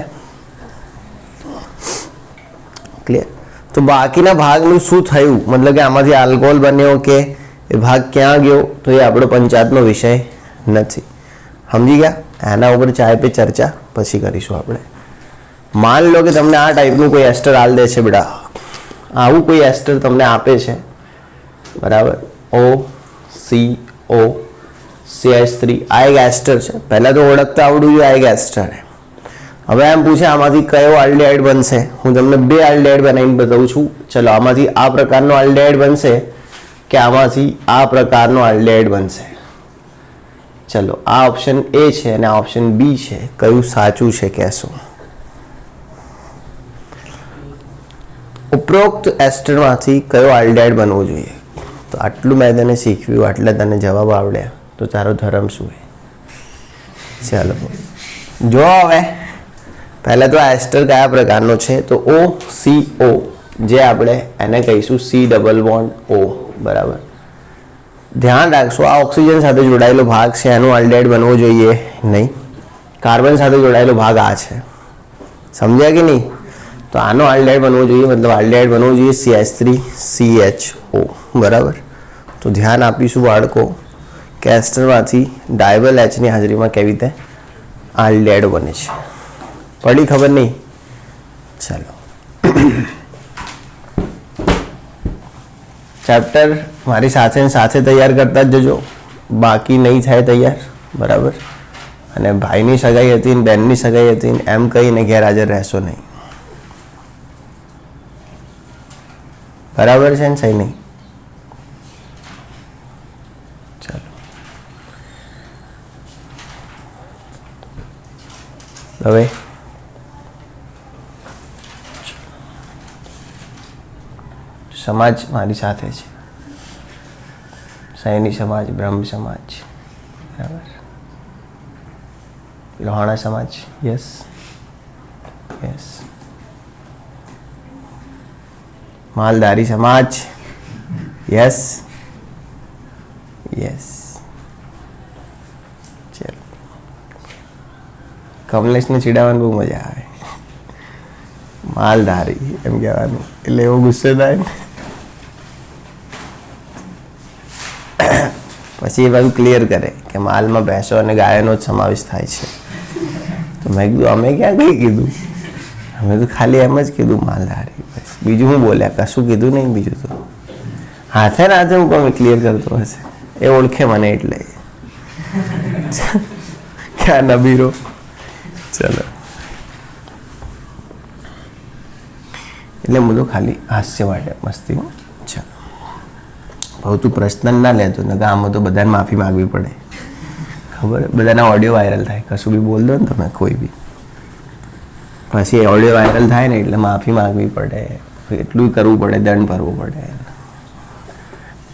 ક્લિયર? તો બાકીના ભાગનું શું થયું, મતલબ કે આમાંથી આલ્કોહોલ બન્યો કે એ ભાગ ક્યાં ગયો, તો એ આપણો પંચાયતનો વિષય નથી. સમજી ગયા? એના ઉપર ચાય પે ચર્ચા પછી કરીશું આપણે. માન લો કે તમને આ ટાઈપનું કોઈ એસ્ટર આલ દે છે બેટા, આવું કોઈ એસ્ટર તમને આપે છે, બરાબર? OCO CH3 આ એક એસ્ટર છે. પહેલાં તો ઓળખતા આવડવું જોઈએ આ એક એસ્ટર છે. હવે એમ પૂછે આમાંથી કયો આલ્ડિહાઇડ બનશે? હું તમને 2 આલ્ડિહાઇડ બનાવીને બતાવું છું. ચલો, આમાંથી આ પ્રકારનો આલ્ડિહાઇડ બનશે કે આમાંથી આ પ્રકારનો આલ્ડિહાઇડ બનશે? ચલો, આ ઓપ્શન A છે અને આ ઓપ્શન B છે. કયું સાચું છે કહેશો? ઉપરોક્ત એસ્ટરમાંથી કયો આલ્ડિહાઇડ બનવો જોઈએ? તો આટલું મેં તને શીખવ્યું, આટલે તને જવાબ આવડ્યા, તો તારો ધર્મ શું છે? ચાલો જો હવે પહેલાં તો આ એસ્ટર કયા પ્રકારનો છે? તો OCO, જે આપણે એને કહીશું C ડબલ બોન્ડ O, બરાબર? ધ્યાન રાખશો આ ઓક્સિજન સાથે જોડાયેલો ભાગ છે, એનો આલ્ડિહાઇડ બનવો જોઈએ નહીં. કાર્બન સાથે જોડાયેલો ભાગ આ છે, સમજ્યા કે નહીં? તો આનો આલ્ડિહાઇડ બનવો જોઈએ, મતલબ આલ્ડિહાઇડ બનવો જોઈએ CH3CHO, બરાબર? તો ધ્યાન આપીશું બાળકો કે એસ્ટરમાંથી ડાયબલ Hની હાજરીમાં કેવી રીતે આલ્ડિહાઇડ બને છે. પડી ખબર નહીં? ચાલો, ચેપ્ટર મારી સાથે સાથે તૈયાર કરતા જ જજો, બાકી નહીં થાય તૈયાર, બરાબર? અને ભાઈની સગાઈ હતી ને બહેનની સગાઈ હતી ને એમ કહીને ગેરહાજર રહેશો નહીં, બરાબર છે ને? સહી નહીં? ચાલો, હવે સમાજ મારી સાથે છે. સૈની સમાજ, બ્રહ્મ સમાજ, બરાબર? લોહાણા સમાજ, યસ યસ. માલધારી સમાજ, યસ યસ. ચલો, કમલેશને ચીડાવવાની બહુ મજા આવે. માલધારી એમ કહેવાનું એટલે એવો ગુસ્સે થાય ને, પછી એ બધું ક્લિયર કરે કે માલમાં ભેંસો અને ગાયનો જ સમાવેશ થાય છે. તો મેં કીધું અમે ક્યાં કંઈ કીધું, અમે તો ખાલી એમ જ કીધું માલધારી, બસ. બીજું હું બોલ્યા, કશું કીધું નહીં. બીજું તો હાથે ને હાથે હું કોઈ ક્લિયર કરતો હશે, એ ઓળખે મને એટલે ક્યાં નબીરો. ચલો, એટલે હું તો ખાલી હાસ્ય માટે મસ્તી. ચાલો, બહુ તું પ્રશ્ન ના લેતો ને, આમાં તો બધાને માફી માગવી પડે, ખબર? બધાના ઓડિયો વાયરલ થાય, કશું બી બોલ દો ને તમે કોઈ બી, પછી ઓડિયો વાયરલ થાય ને એટલે માફી માગવી પડે, એટલું કરવું પડે, દંડ ભરવો પડે.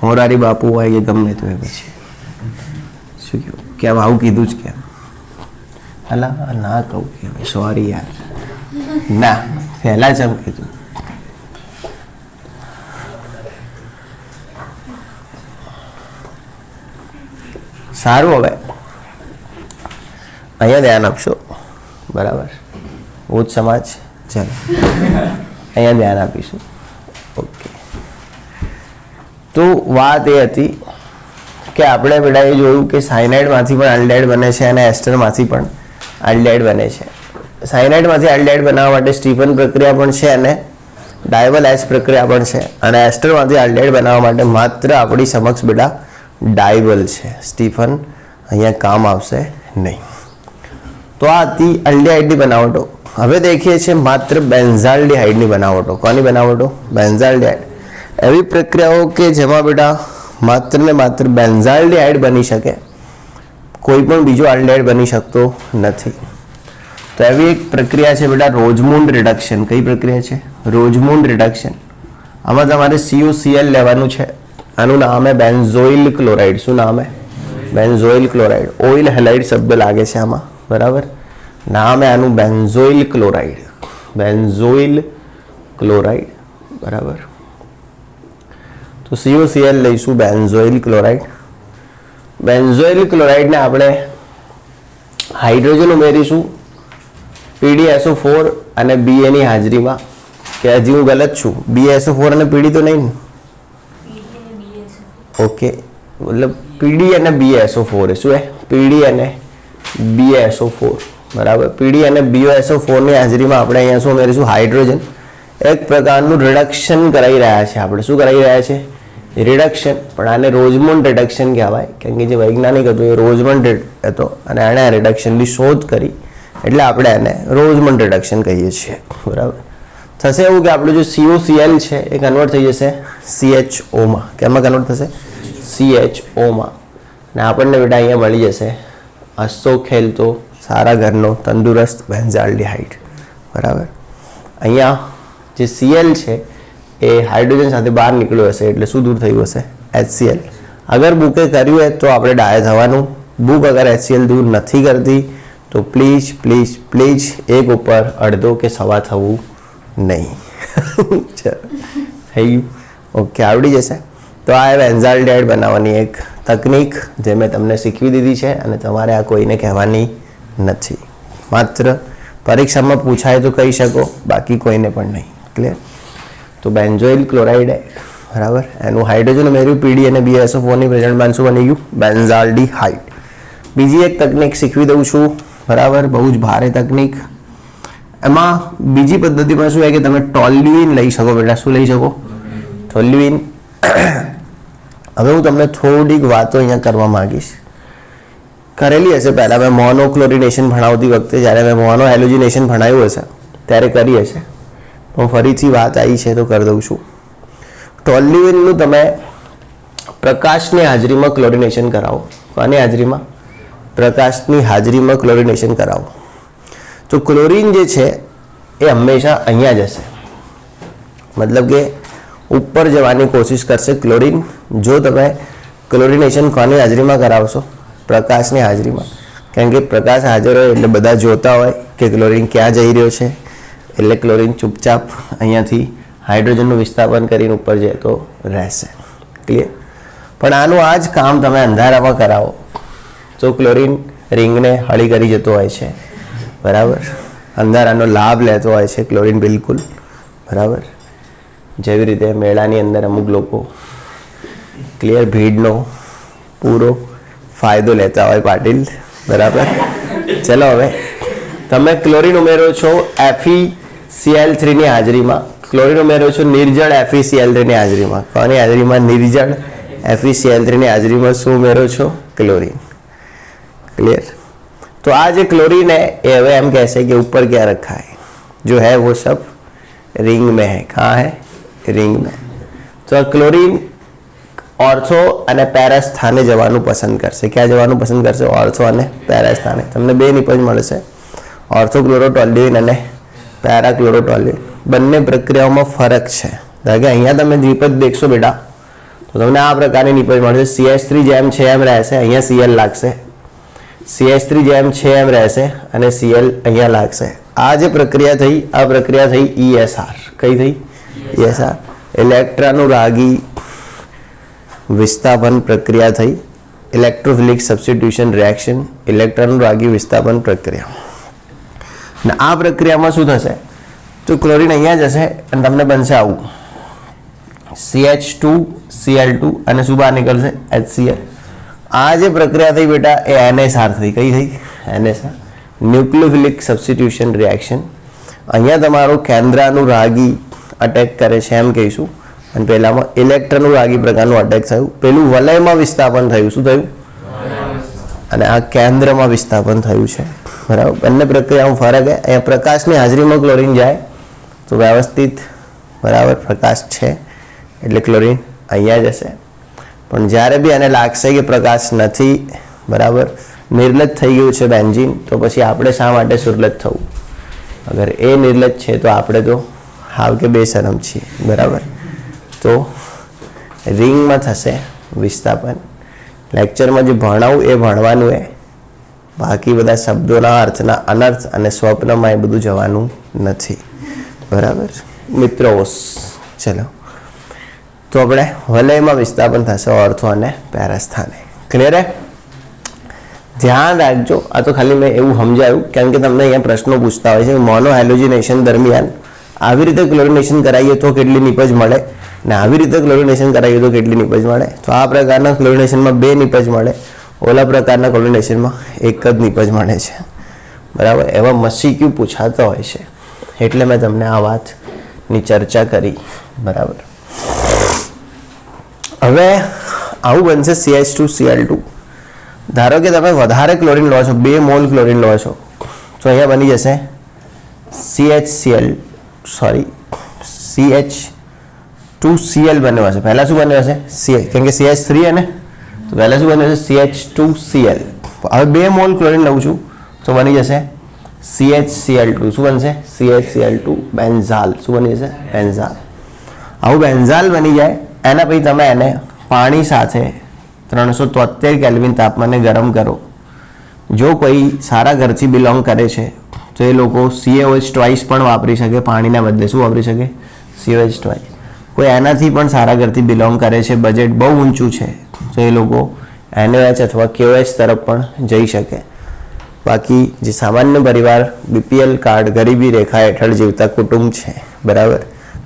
મોરારી બાપુ હોય કે ગમે તો એ પછી શું કહ્યું, કેમ આવું કીધું જ કેમ? અલા ના કહું કે સોરી યાર, ના પહેલાં જ એમ કીધું. સારું, હવે અહીંયા ધ્યાન આપશો, બરાબર? બૌદ્ધ સમાજ, ચાલો અહીંયા ધ્યાન આપીશું. ઓકે, તો વાત એ હતી કે આપણે બેટા એ જોયું કે સાયનાઇડમાંથી પણ આલ્ડિહાઇડ બને છે અને એસ્ટરમાંથી પણ આલ્ડિહાઇડ બને છે. સાયનાઇડમાંથી આલ્ડિહાઇડ બનાવવા માટે સ્ટીફન પ્રક્રિયા પણ છે અને ડાયબલ H પ્રક્રિયા પણ છે, અને એસ્ટરમાંથી આલ્ડિહાઇડ બનાવવા માટે માત્ર આપણી સમક્ષ બેટા ડાયબલ છે. સ્ટીફન અહીંયા કામ આવશે નહીં. તો આ હતી આલ્ડિહાઇડની બનાવટો. હવે દેખીએ છીએ માત્ર બેન્ઝાલ્ડિહાઇડની બનાવટો. કોની બનાવટો? બેન્ઝાલ્ડિહાઇડ. એવી પ્રક્રિયાઓ કે જેમાં બેટા માત્ર ને માત્ર બેન્ઝાલ્ડિહાઇડ બની શકે, કોઈ પણ બીજો આલ્ડિહાઇડ બની શકતો નથી. તો એવી એક પ્રક્રિયા છે બેટા રોઝમુન્ડ રિડક્શન. કઈ પ્રક્રિયા છે? રોઝમુન્ડ રિડક્શન. આમાં તમારે CuCl લેવાનું છે. આનું નામ है બેન્ઝોઇલ ક્લોરાઇડ. શું નામ है? Benzoyl chloride. ઓઇલ હેલાઇડ શબ્દ લાગે છે આમાં, બરાબર? નામ है આનું બેન્ઝોઇલ ક્લોરાઇડ. બેન્ઝોઇલ ક્લોરાઇડ, બરાબર. તો CuCl લઈશું બેન્ઝોઇલ ક્લોરાઇડ. બેન્ઝોઇલ ક્લોરાઇડને આપણે હાઇડ્રોજન ઉમેરીશું PdSO4 અને Ba ની હાજરીમાં. કે હજી હું ગલત છું? BaSO4 અને Pd તો નહીં ને? ઓકે, મતલબ Pd અને BaSO4 શું હે? Pd અને BaSO4, બરાબર. Pd અને BaSO4 ની હાજરીમાં આપણે અહીંયા શું ઉમેરીશું? હાઇડ્રોજન. એક પ્રકારનું રિડક્શન કરાવી રહ્યા છે આપણે. શું કરાવી રહ્યા છે? રિડક્શન. પણ આને રોઝમન્ડ રિડક્શન કહેવાય, કેમ કે જે વૈજ્ઞાનિક હતો એ રોઝમન્ડ હતો અને એણે આ રિડક્શનની શોધ કરી, એટલે આપણે એને રોઝમન્ડ રિડક્શન કહીએ છીએ, બરાબર. થશે એવું કે આપણું જે CuCl છે એ કન્વર્ટ થઈ જશે CHO માં. કેમાં કન્વર્ટ થશે? CHO માં. અને આપણને બેટા અહીંયા મળી જશે હસતો ખેલતો સારા ઘરનો તંદુરસ્ત બેન્ઝાલ્ડિહાઇડ, બરાબર. અહીંયા જે Cl છે એ હાઇડ્રોજન સાથે બહાર નીકળ્યો હશે એટલે શું દૂર થયું હશે? HCl. અગર બુકે કર્યું હોય તો આપણે ડાય થવાનું. બુક અગર HCl દૂર નથી કરતી તો પ્લીઝ પ્લીઝ પ્લીઝ એક ઉપર અડધો કે સવા થવું નહીં. ચલો, થઈ ગયું? ઓકે, આવડી જશે. તો આ બેન્ઝાલ્ડિહાઇડ બનાવવાની એક તકનીક જે મેં તમને શીખવી દીધી છે અને તમારે આ કોઈને કહેવાની નથી. માત્ર પરીક્ષામાં પૂછાય તો કહી શકો, બાકી કોઈને પણ નહીં. ક્લિયર? તો બેન્ઝોઇલ ક્લોરાઇડ, બરાબર, એનું હાઇડ્રોજન ઉમેર્યું Pd અને BaSO4 ની પ્રેઝન્ટમાં શું બની ગયું? બેન્ઝાલ્ડિહાઇડ. બીજી એક તકનીક શીખવી દઉં છું, બરાબર, બહુ જ ભારે તકનીક. એમાં બીજી પદ્ધતિમાં શું છે કે તમે ટોલ્યુઇન લઈ શકો બેટા. શું લઈ શકો? ટોલ્યુઇન. હવે હું તમને થોડીક વાતો અહીંયા કરવા માંગીશ. કરેલી હશે પહેલાં મેં મોનોક્લોરિનેશન ભણાવતી વખતે, જ્યારે મેં મોનો હેલોજિનેશન ભણાવ્યું હશે ત્યારે કરી હશે. હું ફરીથી વાત આવી છે તો કરી દઉં છું. ટોલ્યુઇનનું તમે પ્રકાશની હાજરીમાં ક્લોરિનેશન કરાવો. કોની હાજરીમાં? પ્રકાશની હાજરીમાં ક્લોરિનેશન કરાવો. તો ક્લોરીન જે છે એ હંમેશા અહીંયા જ હશે, મતલબ કે ઉપર જવાની કોશિશ કરશે ક્લોરીન. જો તમે ક્લોરિનેશન કોની હાજરીમાં કરાવશો? પ્રકાશની હાજરીમાં. કેમ કે પ્રકાશ હાજર હોય એટલે બધા જોતા હોય કે ક્લોરીન ક્યાં જઈ રહ્યો છે, એટલે ક્લોરીન ચૂપચાપ અહીંયાથી હાઇડ્રોજનનું વિસ્થાપન કરીને ઉપર જતો રહેશે. ક્લિયર? પણ આનું આ જ કામ તમે અંધારામાં કરાવો તો ક્લોરીન રિંગને હળી કરી જતો હોય છે, બરાબર. અંધારાનો લાભ લેતો હોય છે ક્લોરીન, બિલકુલ, બરાબર. જેવી રીતે મેળાની અંદર અમુક લોકો ક્લિયર ભીડનો પૂરો ફાયદો લેતા હોય પાટીલ, બરાબર. ચલો, હવે તમે ક્લોરીન ઉમેરો છો FeCl3 ની હાજરીમાં. ક્લોરીન ઉમેરો છો નિર્જળ FeCl3 ની હાજરીમાં. કોની હાજરીમાં? નિર્જળ FeCl3 ની હાજરીમાં શું ઉમેરો છો? ક્લોરીન. क्लियर? तो आज ये क्लोरीन है ये હવે એમ કહેશે કે ऊपर क्या रखा है? जो है वो सब रिंग में है. कहाँ है? रिंग में. तो क्लोरीन ઓર્થો અને પેરા સ્થાને જવાનું પસંદ કરશે. ક્યાં જવાનું પસંદ કરશે? ઓર્થો અને પેરા સ્થાને. તમને બે નિપજ મળશે, ઓર્થોક્લોરોટોલ્યુઇન અને પેરાક્લોરોટોલ્યુઇન. બંને પ્રક્રિયાઓમાં ફરક છે. ધારો કે અહીંયા તમે નિપજ દેખશો બેટા તો તમને આ પ્રકારની નિપજ મળશે. CH3 જેમ છે એમ રહેશે, અહીંયા Cl લાગશે. CH3 જેમ છે એમ રહેશે અને Cl અહીંયા લાગશે. આ જે પ્રક્રિયા થઈ, આ પ્રક્રિયા થઈ ESR. કઈ થઈ? ESR, ઇલેક્ટ્રોનુરાગી વિસ્થાપન પ્રક્રિયા થઈ. ઇલેક્ટ્રોફિલિક સબસ્ટિટ્યુશન રિએક્શન, ઇલેક્ટ્રોનુરાગી વિસ્થાપન પ્રક્રિયા. અને આ પ્રક્રિયામાં શું થશે? તો ક્લોરીન અહીંયા જ હશે અને તમને બનશે આવું CH2Cl2 અને શું બહાર નીકળશે? HCl. આ જે પ્રક્રિયા થઈ બેટા એ NSR થઈ. કઈ થઈ? NSR, nucleophilic substitution reaction. અહીંયા તમારો કેન્દ્રાનુરાગી અટેક કરે છે એમ કહીશું, અને પહેલામાં ઇલેક્ટ્રોનુરાગી પ્રકારનું અટેક થયું. પેલું વલયમાં વિસ્થાપન થયું. શું થયું? અને આ કેન્દ્રમાં વિસ્થાપન થયું છે, બરાબર. બંને પ્રક્રિયામાં ફરક છે. અહીંયા પ્રકાશની હાજરીમાં ક્લોરીન જાય તો વ્યવસ્થિત, બરાબર, પ્રકાશ છે એટલે ક્લોરીન અહીંયા જ હશે. પણ જ્યારે બી આને લાગશે કે પ્રકાશ નથી, બરાબર, નિર્લજ થઈ ગયું છે બેન્ઝીન, તો પછી આપણે શા માટે સુર્લજ થવું? અગર એ નિર્લજ છે તો આપણે તો હાવ કે બેશરમ છીએ, બરાબર. તો રિંગમાં થશે વિસ્થાપન. લેક્ચરમાં જે ભણાવું એ ભણવાનું એ, બાકી બધા શબ્દોના અર્થના અનર્થ અને સ્વપ્નમાં એ બધું જવાનું નથી, બરાબર. મિત્રોસ. ચલો, તો આપણે વલયમાં વિસ્થાપન થશે ઓર્થો અને પેરાસ્થાને. ક્લિયર હે? ધ્યાન રાખજો, આ તો ખાલી મેં એવું સમજાયું કેમ કે તમને અહીંયા પ્રશ્નો પૂછતા હોય છે મોનો હેલોજિનેશન દરમિયાન આવી રીતે ક્લોરિનેશન કરાવીએ તો કેટલી નિપજ મળે ને આવી રીતે ક્લોરિનેશન કરાવીએ તો કેટલી નિપજ મળે. તો આ પ્રકારના ક્લોરિનેશનમાં 2 નિપજ મળે, ઓલા પ્રકારના ક્લોરિનેશનમાં 1 જ નિપજ મળે છે. બરાબર, એવા MCQ પૂછાતા હોય છે એટલે મેં તમને આ વાતની ચર્ચા કરી. બરાબર, હવે આવું બનશે CH2Cl2. ધારો કે તમે વધારે ક્લોરીન લો છો, 2 મોલ ક્લોરીન લો છો, તો અહીંયા બની જશે CH2Cl બન્યો હશે. પહેલાં શું બન્યો હશે? CH, કેમ કે CH3 અને તો પહેલાં શું બન્યો હશે? CH2Cl. હવે 2 મોલ ક્લોરીન લઉં છું તો બની જશે CHCl2. શું બનશે? CHCl2 બેન્ઝાલ. શું બની જશે? બેન્ઝાલ. આવું બેન્ઝાલ બની જાય એના પછી તમે એને પાણી સાથે 373 કેલ્વિન તાપમાને ગરમ કરો. જો કોઈ સારા ઘરથી બિલોંગ કરે છે તો એ લોકો CaOH ટ્વાઇસ પણ વાપરી શકે, પાણીના બદલે શું વાપરી શકે? CaOH twice. કોઈ એનાથી પણ સારા ઘરથી બિલોંગ કરે છે, બજેટ બહુ ઊંચું છે, તો એ લોકો NaOH અથવા KOH તરફ પણ જઈ શકે. બાકી જે સામાન્ય પરિવાર BPL કાર્ડ ગરીબી રેખા હેઠળ જીવતા કુટુંબ છે, બરાબર,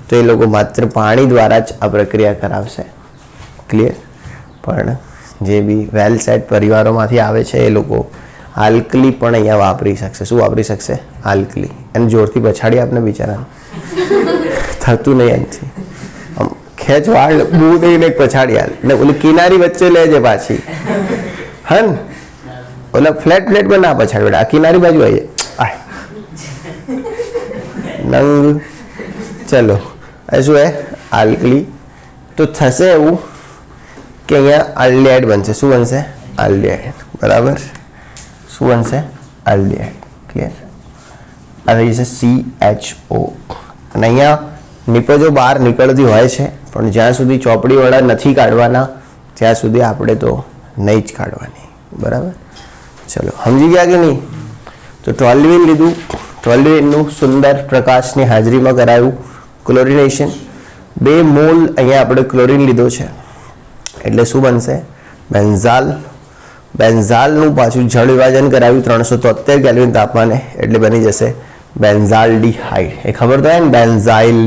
તો એ લોકો માત્ર પાણી દ્વારા જ આ પ્રક્રિયા કરાવશે. ક્લિયર? પણ જે બી વેલ સેટ પરિવારોમાંથી આવે છે એ લોકો આલ્કલી પણ અહીંયા વાપરી શકશે. શું વાપરી શકશે? આલ્કલી. એને જોરથી પછાડી આપને બિચારાને થતું નહીં એનથી. આમ ખેંચ વાળ બહુ નહીં પછાડી હાલ ને ઓલી કિનારી વચ્ચે લેજે પાછી. હન ઓલા ફ્લેટ પર ના પછાડી આ કિનારી બાજુ આવી જાય નંગ. ચલો, એ શું હે? આલ્કલી. તો થશે એવું કે અહીંયા આલ્ડિહાઇડ બનશે. શું બનશે? આલ્ડિહાઇડ. બરાબર, શું બનશે? આલ્ડિહાઇડ. ક્લિયર? આ થઈ જશે CHO. અને અહીંયા નિપજો બહાર નીકળતી હોય છે પણ જ્યાં સુધી ચોપડીવાળા નથી કાઢવાના ત્યાં સુધી આપણે તો નહીં જ કાઢવાની. બરાબર, ચલો સમજી ગયા કે નહીં? તો ટોલ્યુઇન લીધું, ટોલ્યુઇનનું સુંદર પ્રકાશની હાજરીમાં કરાયું ક્લોરિનેશન. 2 મોલ અહીંયા આપણે ક્લોરીન લીધો છે એટલે શું બનશે? બેન્ઝાલ. બેન્ઝાલનું પાછું જળ વિભાજન કરાવ્યું 373 કેલ્વિન તાપમાને એટલે બની જશે બેન્ઝાલ્ડીહાઇડ. એ ખબર તો હોય ને, બેન્ઝાઇલ,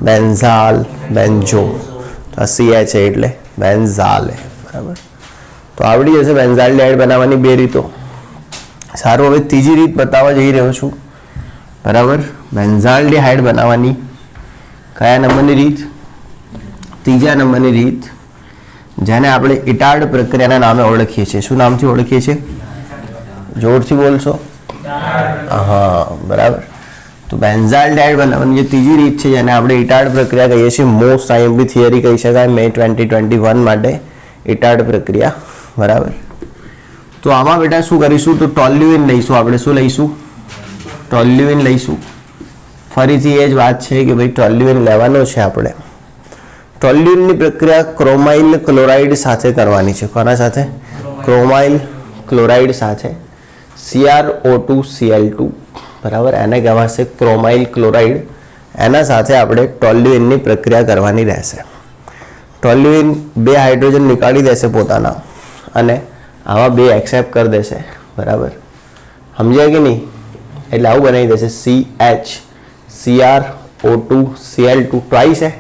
બેન્ઝાલ, બેન્ઝો. તો આ CH એટલે બેન્ઝાલ. બરાબર, તો આવડી જશે બેન્ઝાલ્ડીહાઇડ બનાવવાની 2 રીતો. સારું, હવે ત્રીજી રીત બતાવવા જઈ રહ્યો છું. બરાબર, બેન્ઝાલ્ડીહાઇડ બનાવવાની કયા નંબરની રીત? ત્રીજા નંબરની રીત, જેને આપણે ઇટાર્ડ પ્રક્રિયાના નામે ઓળખીએ છીએ. શું નામથી ઓળખીએ છીએ? જોરથી બોલશો. હા, બરાબર. તો બેન્ઝાલ્ડીહાઇડ બનાવવાની જે ત્રીજી રીત છે જેને આપણે ઇટાર્ડ પ્રક્રિયા કહીએ છીએ, મોસ્ટ IMP થિયરી કહી શકાય મે 2021 માટે ઇટાર્ડ પ્રક્રિયા. બરાબર, તો આમાં બેટા શું કરીશું? તો ટોલ્યુઇન લઈશું. આપણે શું લઈશું? ટોલ્યુઇન લઈશું. ફરીથી એ જ વાત છે કે ભાઈ ટોલ્યુઇન લેવાનો છે આપણે. ટોલ્યુઇનની પ્રક્રિયા ક્રોમાઇલ ક્લોરાઇડ સાથે કરવાની છે. કોના સાથે? ક્રોમાઇલ ક્લોરાઇડ સાથે. CrO2Cl2. બરાબર, એને કહેવાશે ક્રોમાઇલ ક્લોરાઇડ. એના સાથે આપણે ટોલ્યુઇનની પ્રક્રિયા કરવાની રહેશે. ટોલ્યુઇન 2 હાઇડ્રોજન નીકાળી દેશે પોતાના અને આવા 2 એક્સેપ્ટ કરી દેશે. બરાબર, સમજાય કે નહીં? એટલે આવું બનાવી દેશે CrO2Cl2 ટ્વાઇસ હે.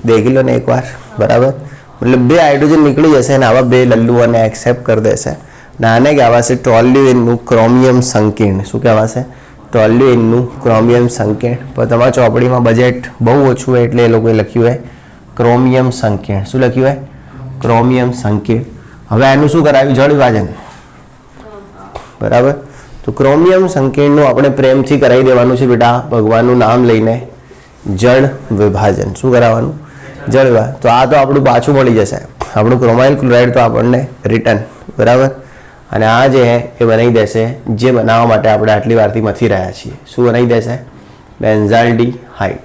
દેખી લો ને એકવાર. બરાબર, મતલબ 2 હાઇડ્રોજન નીકળી જશે અને આવા 2 લલ્લુઓને એક્સેપ્ટ કરી દેશે. આને કહેવાશે ટોલ્યુઇનનું ક્રોમિયમ સંકીર્ણ. શું કહેવાશે? ટોલ્યુઇનનું ક્રોમિયમ સંકીર્ણ. પણ તમારા ચોપડીમાં બજેટ બહુ ઓછું હોય એટલે એ લોકોએ લખ્યું હોય ક્રોમિયમ સંકીર્ણ. શું લખ્યું હોય? ક્રોમિયમ સંકીર્ણ. હવે એનું શું કરાવ્યું? જળ વિભાજન. બરાબર, તો ક્રોમિયમ સંકીર્ણનું આપણે પ્રેમથી કરાવી દેવાનું છે બેટા, ભગવાનનું નામ લઈને. જળ વિભાજન. શું કરાવવાનું? જળ વિભાજન. તો આ તો આપણું પાછું મળી જશે, આપણું ક્રોમાઇલ ક્લોરાઇડ તો આપણને રિટર્ન. બરાબર, અને આ જે હે એ બનાવી દેશે જે બનાવવા માટે આપણે આટલી વારથી મથી રહ્યા છીએ. શું બનાવી દેશે? બેન્ઝાલ્ડીહાઇડ.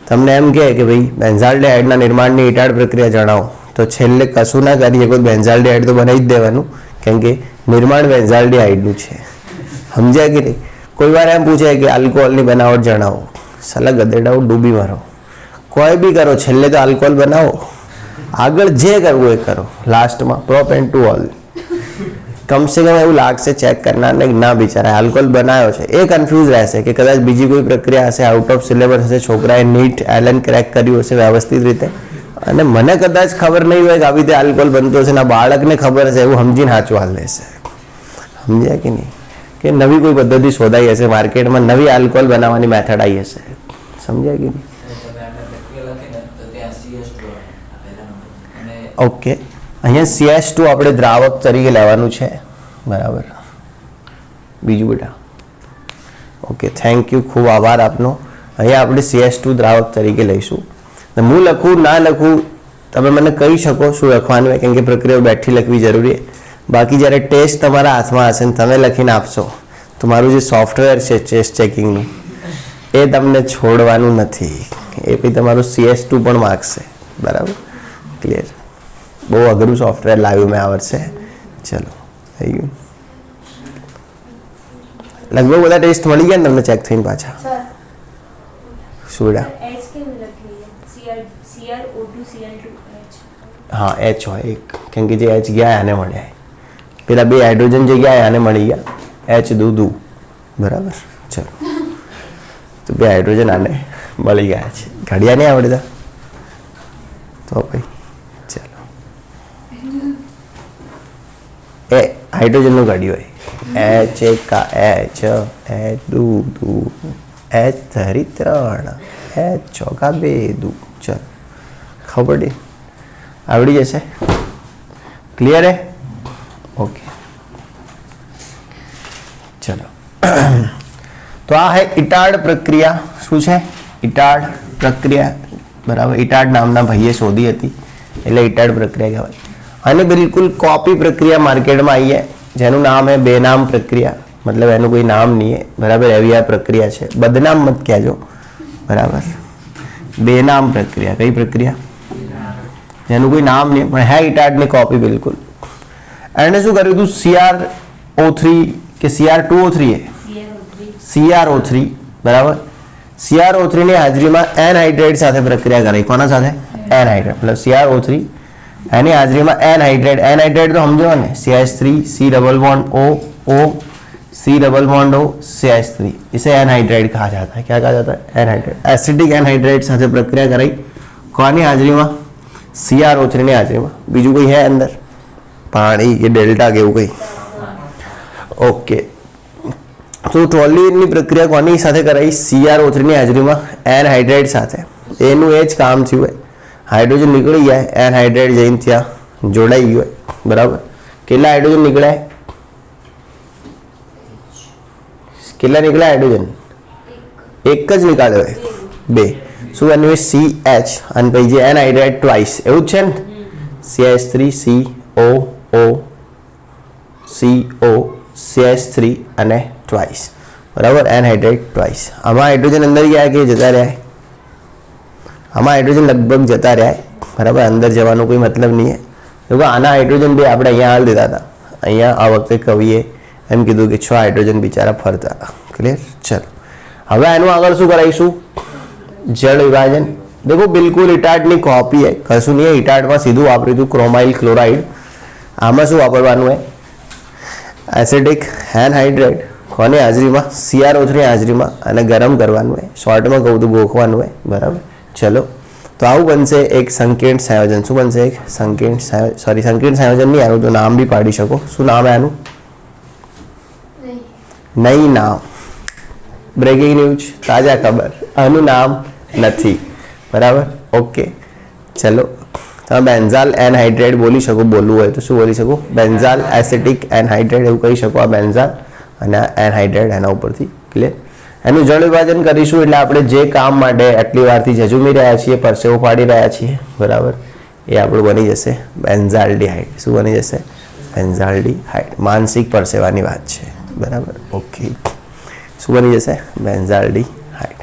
તમને એમ કહે કે ભાઈ બેન્ઝાલ્ડીહાઇડના નિર્માણની ઇટાર્ડ પ્રક્રિયા જણાવો, તો છેલ્લે કશું ના કરીએ કોઈ બેન્ઝાલ્ડીહાઇડ તો બનાવી જ દેવાનું, કેમ કે નિર્માણ બેન્ઝાલ્ડીહાઇડનું છે. સમજ્યા કે નહીં? કોઈ વાર એમ પૂછે કે આલ્કોહોલની બનાવટ જણાવો, સાલા ગધેડાઓ ડૂબી મારો. કોઈ બી કરો, છેલ્લે તો આલ્કોહોલ બનાવો, આગળ જે કરવું એ કરો, લાસ્ટમાં પ્રોપ એન્ડ ટુ ઓલ. કમસે કમ એવું લાગશે ચેક કરનારને ના બિચારા આલ્કોહોલ બનાવ્યો છે, એ કન્ફ્યુઝ રહેશે કે કદાચ બીજી કોઈ પ્રક્રિયા હશે, આઉટ ઓફ સિલેબસ હશે, છોકરાએ નીટ એલન ક્રેક કર્યું હશે વ્યવસ્થિત રીતે, અને મને કદાચ ખબર નહીં હોય કે આવી રીતે આલ્કોહોલ બનતો હશે, ના બાળકને ખબર હશે, એવું સમજીને સાચું હાલ લેશે. સમજ્યા કે નહીં? કે નવી કોઈ પદ્ધતિ શોધાઈ હશે માર્કેટમાં, નવી આલ્કોહોલ બનાવવાની મેથડ આવી હશે. સમજ્યા કે નહીં? ઓકે, અહીંયા CS2 આપણે દ્રાવક તરીકે લેવાનું છે, બરાબર. બીજું બેટા, ઓકે, થેન્ક યુ, ખૂબ આભાર આપનો. અહીંયા આપણે CS2 દ્રાવક તરીકે લઈશું. હું લખું ના લખું તમે મને કહી શકો શું લખવાનું હોય, કેમ કે પ્રક્રિયાઓ બેઠી લખવી જરૂરી છે. બાકી જ્યારે ટેસ્ટ તમારા હાથમાં હશે ને તમે લખીને આપશો તો મારું જે સોફ્ટવેર છે ટેસ્ટ ચેકિંગનું એ તમને છોડવાનું નથી, એ પછી તમારું CS2 પણ માગશે. બરાબર, ક્લિયર? બહુ અઘરું સોફ્ટવેર લાવ્યું મેં આ વર્ષે. ચલો, થઈ ગયું. લગભગ બધા ટેસ્ટ મળી ગયા ને તમને ચેક થઈને પાછા? શું બેટા? હા, H હોય એક, કેમ કે જે H ગયા આને મળ્યા, પેલા બે હાઇડ્રોજન જે ગયા આને મળી ગયા, H દૂધુ. બરાબર, ચલો, તો બે હાઇડ્રોજન આને મળી ગયા છે. ઘડિયા નહીં આવડતા તો ભાઈ ચલો, એ હાઇડ્રોજનનું ઘડિયું હોય, H એકા H, H દૂધુ, H ધરી 3, H ચોકા 2 દૂ. ચલો, ખબર પડી? આવડી જશે? ક્લિયર હે? ઓકે, ચલો. તો આ હે ઇટાડ પ્રક્રિયા. શું છે? ઇટાડ પ્રક્રિયા. બરાબર, ઇટાડ નામના ભાઈએ શોધી હતી એટલે ઇટાડ પ્રક્રિયા કહેવાય. અને બિલકુલ કોપી પ્રક્રિયા માર્કેટમાં આવી છે જેનું નામ હે બેનામ પ્રક્રિયા, મતલબ એનું કોઈ નામ નહીં હે. બરાબર, એવી આ પ્રક્રિયા છે. બદનામ મત કહેજો. બરાબર, બેનામ પ્રક્રિયા. કઈ પ્રક્રિયા? જેનું કોઈ નામ નહીં પણ હે ઇટાડની કોપી બિલકુલ. એણે શું કર્યું હતું? CrO3 કે Cr2O3 CrO3. બરાબર, CrO3 ની હાજરીમાં એનહાઇડ્રેટ સાથે પ્રક્રિયા કરાઈ. કોના સાથે? એનહાઇડ્રેટ. મતલબ CrO3 એની હાજરીમાં एनहाइड्रेट. एनहाइड्रेट तो समझो ना, CH3 C double bond O O C double bond O CH3, इसे एनहाइड्रेट कहा जाता है. क्या कहा जाता है? एनहाइड्रेट. एसिडिक एनहाइड्रेट સાથે પ્રક્રિયા કરાઈ. કોની હાજરીમાં? CrO3 ની હાજરીમાં. બીજું કોઈ હે અંદર? પાણી કે ડેલ્ટા કે એવું કંઈ? ઓકે, તો ટોલ્યુઇનની પ્રક્રિયા કોની સાથે કરાઈ? CrO3 ની હાજરીમાં એનહાઇડ્રેટ સાથે. એનું એ જ કામ થયું હોય, હાઇડ્રોજન નીકળી જાય, એનહાઇડ્રેટ જઈને ત્યાં જોડાઈ ગયો. બરાબર, કેટલા હાઇડ્રોજન નીકળ્યા? કેટલા નીકળ્યા હાઇડ્રોજન? એક જ નીકાળ્યો હોય, 2. શું એનું? CH અને પછી જે એનહાઇડ્રેટ ટ્વાઇસ, એવું જ છે ને? CH3 CO CO CH3 અને ટ્વાઇસ. બરાબર, એનહાઇડ્રેટ ટ્વાઇસ. આમાં હાઇડ્રોજન અંદર ગયા કે જતા રહ્યા? આમાં હાઇડ્રોજન લગભગ જતા રહ્યા. બરાબર, અંદર જવાનો કોઈ મતલબ નહીં. જો આના હાઇડ્રોજન બે આપણે અહીંયા હાલ દીધા હતા. અહીંયા આ વખતે કવિએ એમ કીધું કે 6 હાઇડ્રોજન બિચારા ફરતા હતા. ક્લિયર? ચલો, હવે આનું આગળ શું કરાવીશું? જળ વિભાજન. देखो बिल्कुल इटाडની કોપી है, કશું નહીં. ઇટાડમાં સીધું વાપર્યું હતું ક્રોમાઇલ ક્લોરાઇડ. આમાં શું વાપરવાનું હોય? Acidic anhydrate. કોની હાજરીમાં? CrO3 હાજરીમાં. અને ગરમ કરવાનું હોય. શોર્ટમાં કહું તો ગોખવાનું હોય. બરાબર, ચલો, તો આવું બનશે એક સંકીર્ણ સંયોજન. શું બનશે? એક સંકીર્ણ સંકીર્ણ સંયોજન નહીં, આનું તો નામ બી પાડી શકો. શું નામ है આનું? નહીં નામ. બ્રેકિંગ ન્યૂઝ, તાજા ખબર, આનું નામ નથી. બરાબર, ઓકે, ચલો. તમે બેન્ઝાલ એનહાઇડ્રેટ બોલી શકો. બોલવું હોય તો શું બોલી શકો? બેન્ઝાલ એસિટિક એનહાઇડ્રેટ એવું કહી શકો. આ બેન્ઝાલ અને એનહાઇડ્રેટ એના ઉપરથી. ક્લિયર? એનું જળ વિભાજન કરીશું એટલે આપણે જે કામ માટે આટલી વારથી ઝઝુમી રહ્યા છીએ, પરસેવો પાડી રહ્યા છીએ, બરાબર, એ આપણું બની જશે બેન્ઝાલ્ડિહાઇડ. શું બની જશે? બેન્ઝાલ્ડિહાઇડ. માનસિક પરસેવાની વાત છે. બરાબર, ઓકે. શું બની જશે? બેન્ઝાલ્ડિહાઇડ.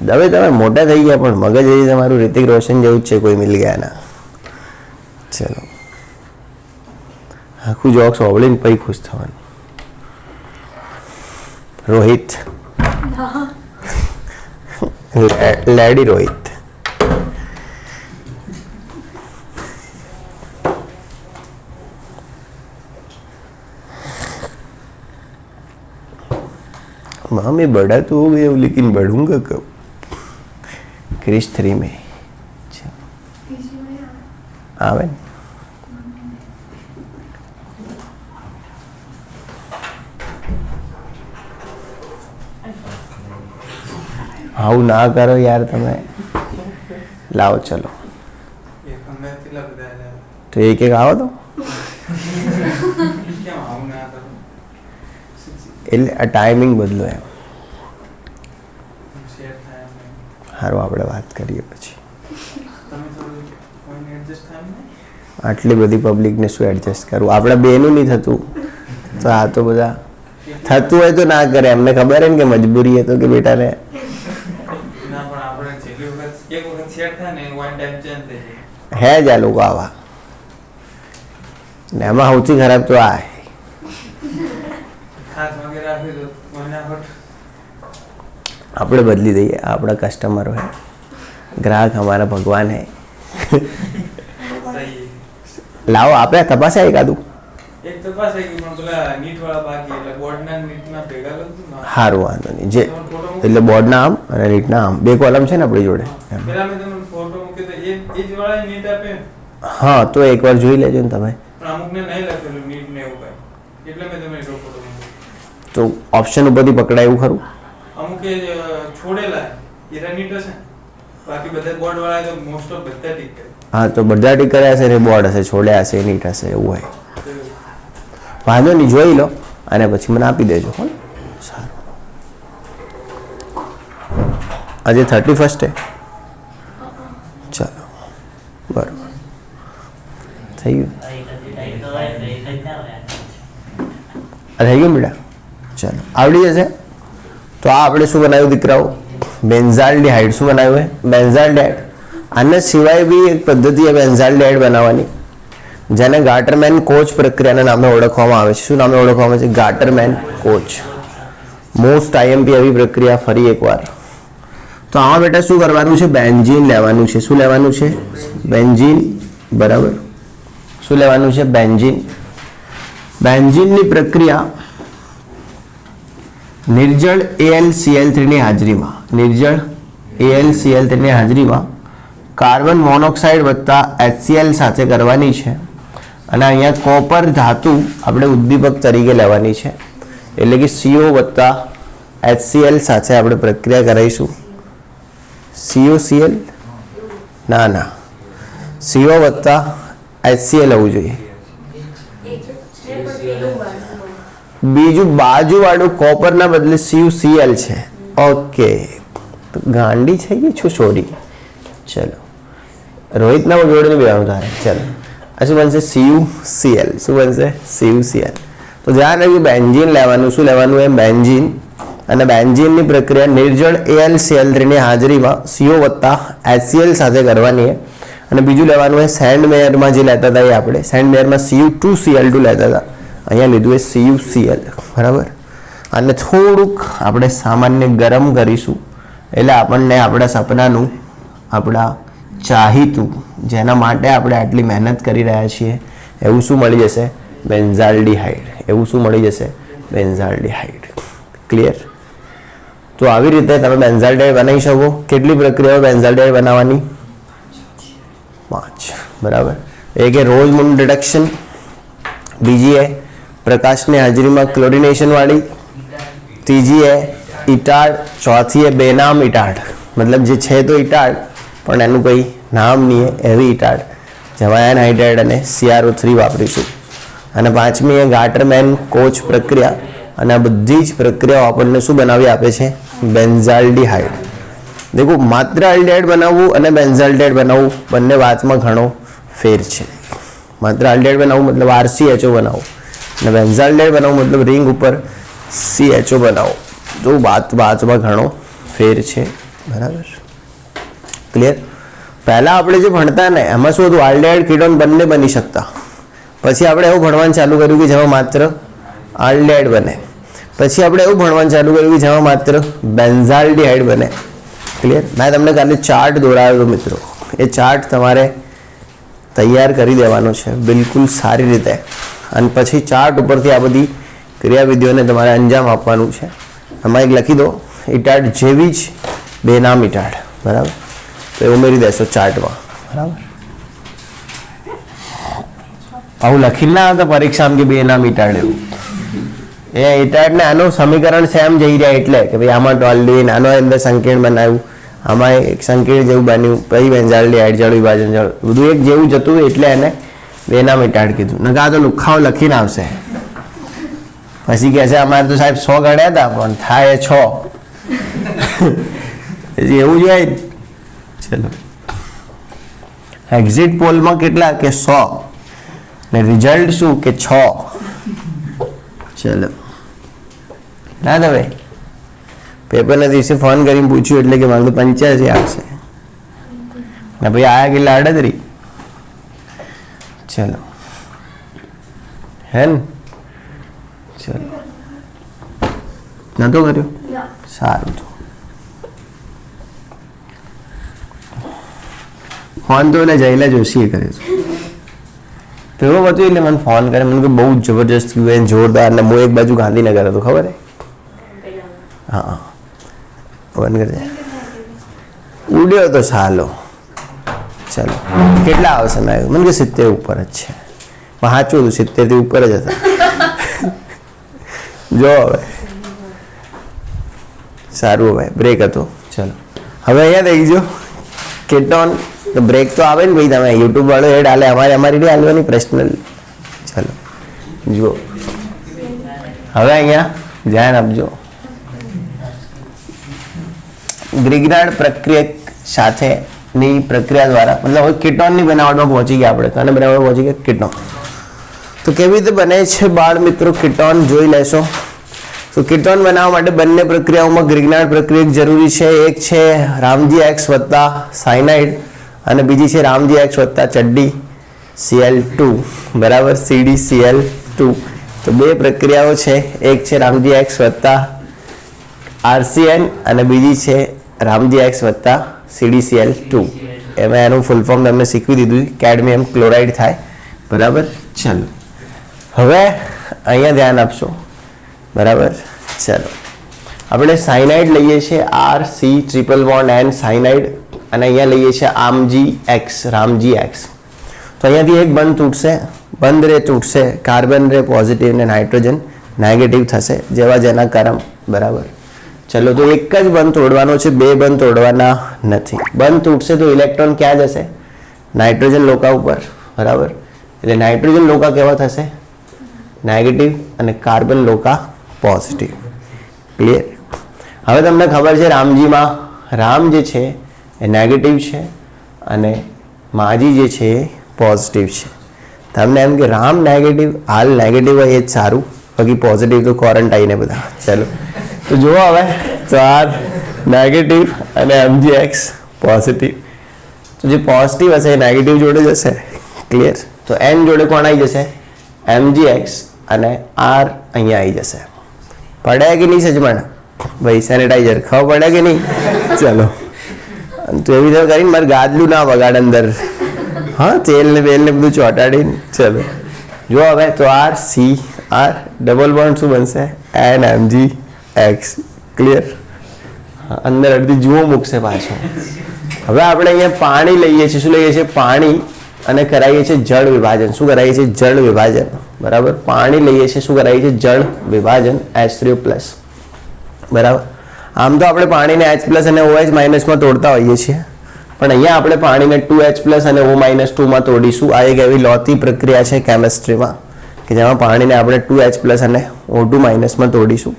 હવે તમે મોટા થઈ ગયા પણ મગજ એ તમારું ઋતિક રોશન જેવું જ છે, કોઈ મિલ ગયા ના. ચલો, આખું જોક્સ ઓવળીને પછી ખુશ થવાનું. રોહિત લેડી રોહિત. माँ मैं बड़ा तो हो गया हूँ लेकिन बढ़ूंगा कब. क्रिश 3 में આવે ને. આવું ના કરો યાર તમે. લાવો ચલો તો એક આવો તો એટલે આ ટાઈમિંગ બદલો એમ. સારું આપણે વાત કરીએ પછી. આટલી બધી પબ્લિકને શું એડજસ્ટ કરવું, આપણે બેનું નહીં થતું તો આ તો બધા થતું હોય તો ના કરે. એમને ખબર હે ને કે મજબૂરી હે તો કે બેટાને હે જ આ લોકો આવા ને. એમાં સૌથી ખરાબ તો આ આપણે બદલી દઈએ. આપણા કસ્ટમરો હે, ગ્રાહક हमारा भगवान है. લાવો આપણે તપાસે એકાદું સારું વાંધો નહીં. જે એટલે બોર્ડના આમ અને નીટના આમ બે કોલમ છે ને આપણી જોડે. હા તો એકવાર જોઈ લેજો ને તમે. તો ઓપ્શન ઉપરથી પકડાય એવું ખરું? અમુક છોડેલા એરા નીટ હશે, બાકી બધા બોર્ડ વાળા તો મોસ્ટ ઓફ બધા ટીક કરે. હા તો બધા ટીક કર્યા હશે ને બોર્ડ હશે, છોડ્યા હશે, નીટ હશે, એવું હોય. વાંધો નહીં, જોઈ લો અને પછી મને આપી દેજો. હો સારું. આજે 31 હે. ચાલો બરાબર થઈ ગયું. થઈ ગયું બેટા. ચાલો આવડી જશે. તો આ આપણે શું બનાવ્યું દીકરાઓ? બેન્ઝાલ્ડિહાઇડ. શું બનાવ્યું છે? બેન્ઝાલ્ડિહાઇડ. આના સિવાય બી એક પદ્ધતિ છે બેન્ઝાલ્ડિહાઇડ બનાવવાની, જેને ગાટરમેન કોચ પ્રક્રિયાના નામે ઓળખવામાં આવે છે. શું નામે ઓળખવામાં આવે છે? ગાટરમેન કોચ. મોસ્ટ આઈએમપી આવી પ્રક્રિયા. ફરી એકવાર તો આમાં બેટા શું કરવાનું છે? બેન્ઝીન લેવાનું છે. શું લેવાનું છે? બેન્ઝીન. બરાબર. શું લેવાનું છે? બેન્ઝીન. બેન્ઝીનની પ્રક્રિયા નિર્જળ AlCl3 ની હાજરીમાં, નિર્જળ AlCl3 ની હાજરીમાં કાર્બન મોનોક્સાઇડ વત્તા HCl સાથે કરવાની છે. અને અહીંયા કોપર ધાતુ આપણે ઉદ્દીપક તરીકે લેવાની છે, એટલે કે CO વત્તા HCl સાથે આપણે પ્રક્રિયા કરાવીશું. COCl ના CO વત્તા HCl હોવું જોઈએ. બીજું બાજુવાળું કોપરના બદલે CuCl છે. ઓકે તો ગાંડી થઈ ગઈ છું છોડી. ચલો રોહિતના જોડે નહીં બેવાનું તારે. ચલો આ શું બનશે? CuCl. શું બનશે? CuCl. તો ધ્યાન રાખ્યું, બેન્ઝીન લેવાનું. શું લેવાનું? એમ બેન્ઝીન. અને બેન્ઝીનની પ્રક્રિયા નિર્જળ AlCl3 ની હાજરીમાં CO વત્તા HCl સાથે કરવાની છે. અને બીજું લેવાનું છે સેન્ડ મેયરમાં જે લેતા હતા એ આપણે સેન્ડ મેયરમાં Cu2Cl2 લેતા હતા, અહીંયા લીધું એ CuCl. બરાબર. અને થોડુંક આપણે સામાન્ય ગરમ કરીશું એટલે આપણને આપણા સપનાનું, આપણા ચાહીતું, જેના માટે આપણે આટલી મહેનત કરી રહ્યા છીએ એવું શું મળી જશે? બેન્ઝાલ્ડિહાઇડ. એવું શું મળી જશે? બેન્ઝાલ્ડિહાઇડ. ક્લિયર? તો આવી રીતે તમે બેન્ઝાલ્ડિહાઇડ બનાવી શકો. કેટલી પ્રક્રિયાઓ બેન્ઝાલ્ડિહાઇડ બનાવવાની? 5. બરાબર. એક એ રોઝમુન રિડક્શન, બીજી એ પ્રકાશની હાજરીમાં ક્લોરિનેશન વાળી, ત્રીજી એ ઇટાડ, ચોથી એ બેનામ ઇટાડ. મતલબ જે છે તો ઇટાડ પણ એનું કંઈ નામ નહીં હે, એવી ઇટાડ, જેમાં એનહાઇડ્રાઇડ અને CrO3 વાપરીશું. અને પાંચમી એ ગાટરમેન કોચ પ્રક્રિયા. અને આ બધી જ પ્રક્રિયાઓ આપણને શું બનાવી આપે છે? બેન્ઝાલ્ડિહાઇડ. દેખો માત્ર આલ્ડિહાઇડ બનાવવું અને બેન્ઝાલ્ડિહાઇડ બનાવવું બંને વાતમાં ઘણો ફેર છે. માત્ર આલ્ડિહાઇડ બનાવવું મતલબ RCHO બનાવો, અને બેન્ઝાલ્ડિહાઇડ બનાવવું મતલબ રિંગ ઉપર CHO બનાવો. તો વાતમાં ઘણો ફેર છે. બરાબર. ક્લિયર? પહેલાં આપણે જે ભણતા ને એમાં શું હતું? આલ્ડિહાઇડ કીટોન બંને બની શકતા. પછી આપણે એવું ભણવાનું ચાલુ કર્યું કે જેમાં માત્ર આલ્ડિહાઇડ બને. પછી આપણે એવું ભણવાનું ચાલુ કર્યું કે જેમાં માત્ર બેન્ઝાલ્ડિહાઇડ બને. ક્લિયર? મેં તમને કાલે ચાર્ટ દોરાવ્યો હતો મિત્રો, એ ચાર્ટ તમારે તૈયાર કરી દેવાનો છે બિલકુલ સારી રીતે, અને પછી ચાર્ટ ઉપરથી આ બધી ક્રિયાવિધિઓને તમારે અંજામ આપવાનું છે. આમાં એક લખી દો, ઇટાડ જેવી જ બેનામ ઇટાડ, બરાબર? તો એ ઉમેરી દેશો ચાર્ટમાં, બરાબર? આવું લખીને ના આવતા પરીક્ષામાં કે બેનામ ઇટાડ, એવું એ ઇટાડને આનું સમીકરણ સેમ જઈ રહ્યા એટલે કે ભાઈ આમાં ટોલ્ડીન, આનો અંદર સંકીર્ણ બનાવ્યું, આમાં એક સંકીર્ણ જેવું બન્યું, પછી બેન્ઝાલ્ડી આડજાળ વિભાજન જાળ, બધું એક જેવું જતું એટલે એને બેનામ ઇટાડ કીધું. નકા તો લુખાઓ લખીને આવશે, પછી કહે છે અમારે તો સાહેબ 100 ગણ્યા હતા પણ થાય 6. પછી એવું જ હોય. ચલો, એક્ઝિટ પોલમાં કેટલા કે 100 ને રિઝલ્ટ શું કે 6. ચલો ના તો ભાઈ પેપરના દિવસે ફોન કરીને પૂછ્યું એટલે કે મારું 85 આવશે ને ભાઈ આયા કેટલા 38. ચલો હે ને, ચલો નતો કર્યો, સારું. તો ફોન તો એટલે જયલા જોશીએ કર્યો હતો, પેલો હતું એટલે મને ફોન કરે, મને કે બહુ જબરજસ્ત થયું, જોરદાર. ને હું એક બાજુ ગાંધીનગર હતો, ખબર હે? હા, બંધ કરી દે. ઉડ્યો તો સાલો. ચાલો કેટલા આવશે મેં મને કે 70 ઉપર જ છે. સાચું હતું, 70 થી ઉપર જ હતા. જો હવે સારું, હવે બ્રેક હતો. ચલો હવે અહીંયા દેખજો કેટોન, તો બ્રેક તો આવે ને ભાઈ, તમે યુટ્યુબ વાળો એડ હાલે, અમારી નહીં હાલવાની પર્સનલ. ચાલો જુઓ હવે અહીંયા ધ્યાન આપજો. ગ્રિગ્નાર્ડ પ્રક્રિયક સાથેની પ્રક્રિયા દ્વારા, મતલબ હવે કીટોનની બનાવટમાં પહોંચી ગયા આપણે, અને બનાવટમાં પહોંચી ગયા કીટોન. તો કેવી રીતે બને છે બાળ મિત્રો કીટોન જોઈ લેશો. તો કીટોન બનાવવા માટે બંને પ્રક્રિયાઓમાં ગ્રિગ્નાર્ડ પ્રક્રિયક જરૂરી છે. એક છે રામજી એક્સ વત્તા સાયનાઇડ અને બીજી છે રામજી એક્સ વત્તા ચડ્ડી Cl2, બરાબર, CdCl2. તો બે પ્રક્રિયાઓ છે, એક છે રામજી એક્સ વત્તા RCN અને બીજી છે રામજી એક્સ વત્તા CdCl2. એમાં એનું ફૂલ ફોર્મ તમને શીખવી દીધું, કેડમિયમ ક્લોરાઇડ થાય, બરાબર. ચાલો હવે અહીંયા ધ્યાન આપશો, બરાબર. ચાલો આપણે સાયનાઇડ લઈએ છીએ RC�BN સાયનાઇડ, અને અહીંયા લઈએ છીએ રામજી એક્સ. તો અહીંયાથી એક બંધ તૂટશે, બંધ રે તૂટશે, કાર્બન રે પોઝિટિવ ને નાઇટ્રોજન નેગેટિવ થશે, જેવા જેના કરમ, બરાબર. ચલો તો એક જ બંધ તોડવાનો છે, બે બંધ તોડવાના નથી. બંધ તૂટશે તો ઇલેક્ટ્રોન ક્યાં જશે? નાઇટ્રોજન લોકા ઉપર, બરાબર. એટલે નાઇટ્રોજન લોકા કેવા થશે? નેગેટિવ, અને કાર્બન લોકા પોઝિટિવ. ક્લિયર? હવે તમને ખબર છે રામજીમાં રામ જે છે એ નેગેટિવ છે અને માજી જે છે એ પોઝિટિવ છે. તમને એમ કે રામ નેગેટિવ, હાલ નેગેટિવ હોય એ જ સારું, બાકી પોઝિટિવ તો ક્વોરન્ટાઈને બધા. ચાલો તો જુઓ હવે, તો આ નેગેટિવ અને MgX પોઝિટિવ. તો જે પોઝિટિવ હશે એ નેગેટિવ જોડે જશે. ક્લિયર? તો N જોડે કોણ આવી જશે? MgX, અને R અહીંયા આવી જશે. પડ્યા કે નહીં સજમણ ભાઈ? સેનેટાઈઝર ખબર પડ્યા કે નહીં? ચલો તો એવી રીતે કરીને મારે ગાદલું ના વગાડ અંદર, હા, તેલ ને બેલ ને બધું ચોંટાડીને. ચલો જો હવે, તો RCR ડબલ બોન્ડ શું બનશે? NMgX. ક્લિયર? અંદર અડધી જુઓ મૂકશે પાછો. હવે આપણે અહીંયા પાણી લઈએ છીએ. શું લઈએ છીએ? પાણી, અને કરાવીએ છીએ જળ વિભાજન. શું કરાવીએ છીએ? જળ વિભાજન, બરાબર. પાણી લઈએ છીએ, શું કરાવીએ છીએ? જળ વિભાજન, H3+, બરાબર. આમ તો આપણે પાણીને H+ અને OH- માં તોડતા હોઈએ છીએ, પણ અહીંયા આપણે પાણીને 2H+ અને O-2 માં તોડીશું. આ એક એવી લોતી પ્રક્રિયા છે કેમેસ્ટ્રીમાં કે જેમાં પાણીને આપણે 2H+ અને O2- માં તોડીશું.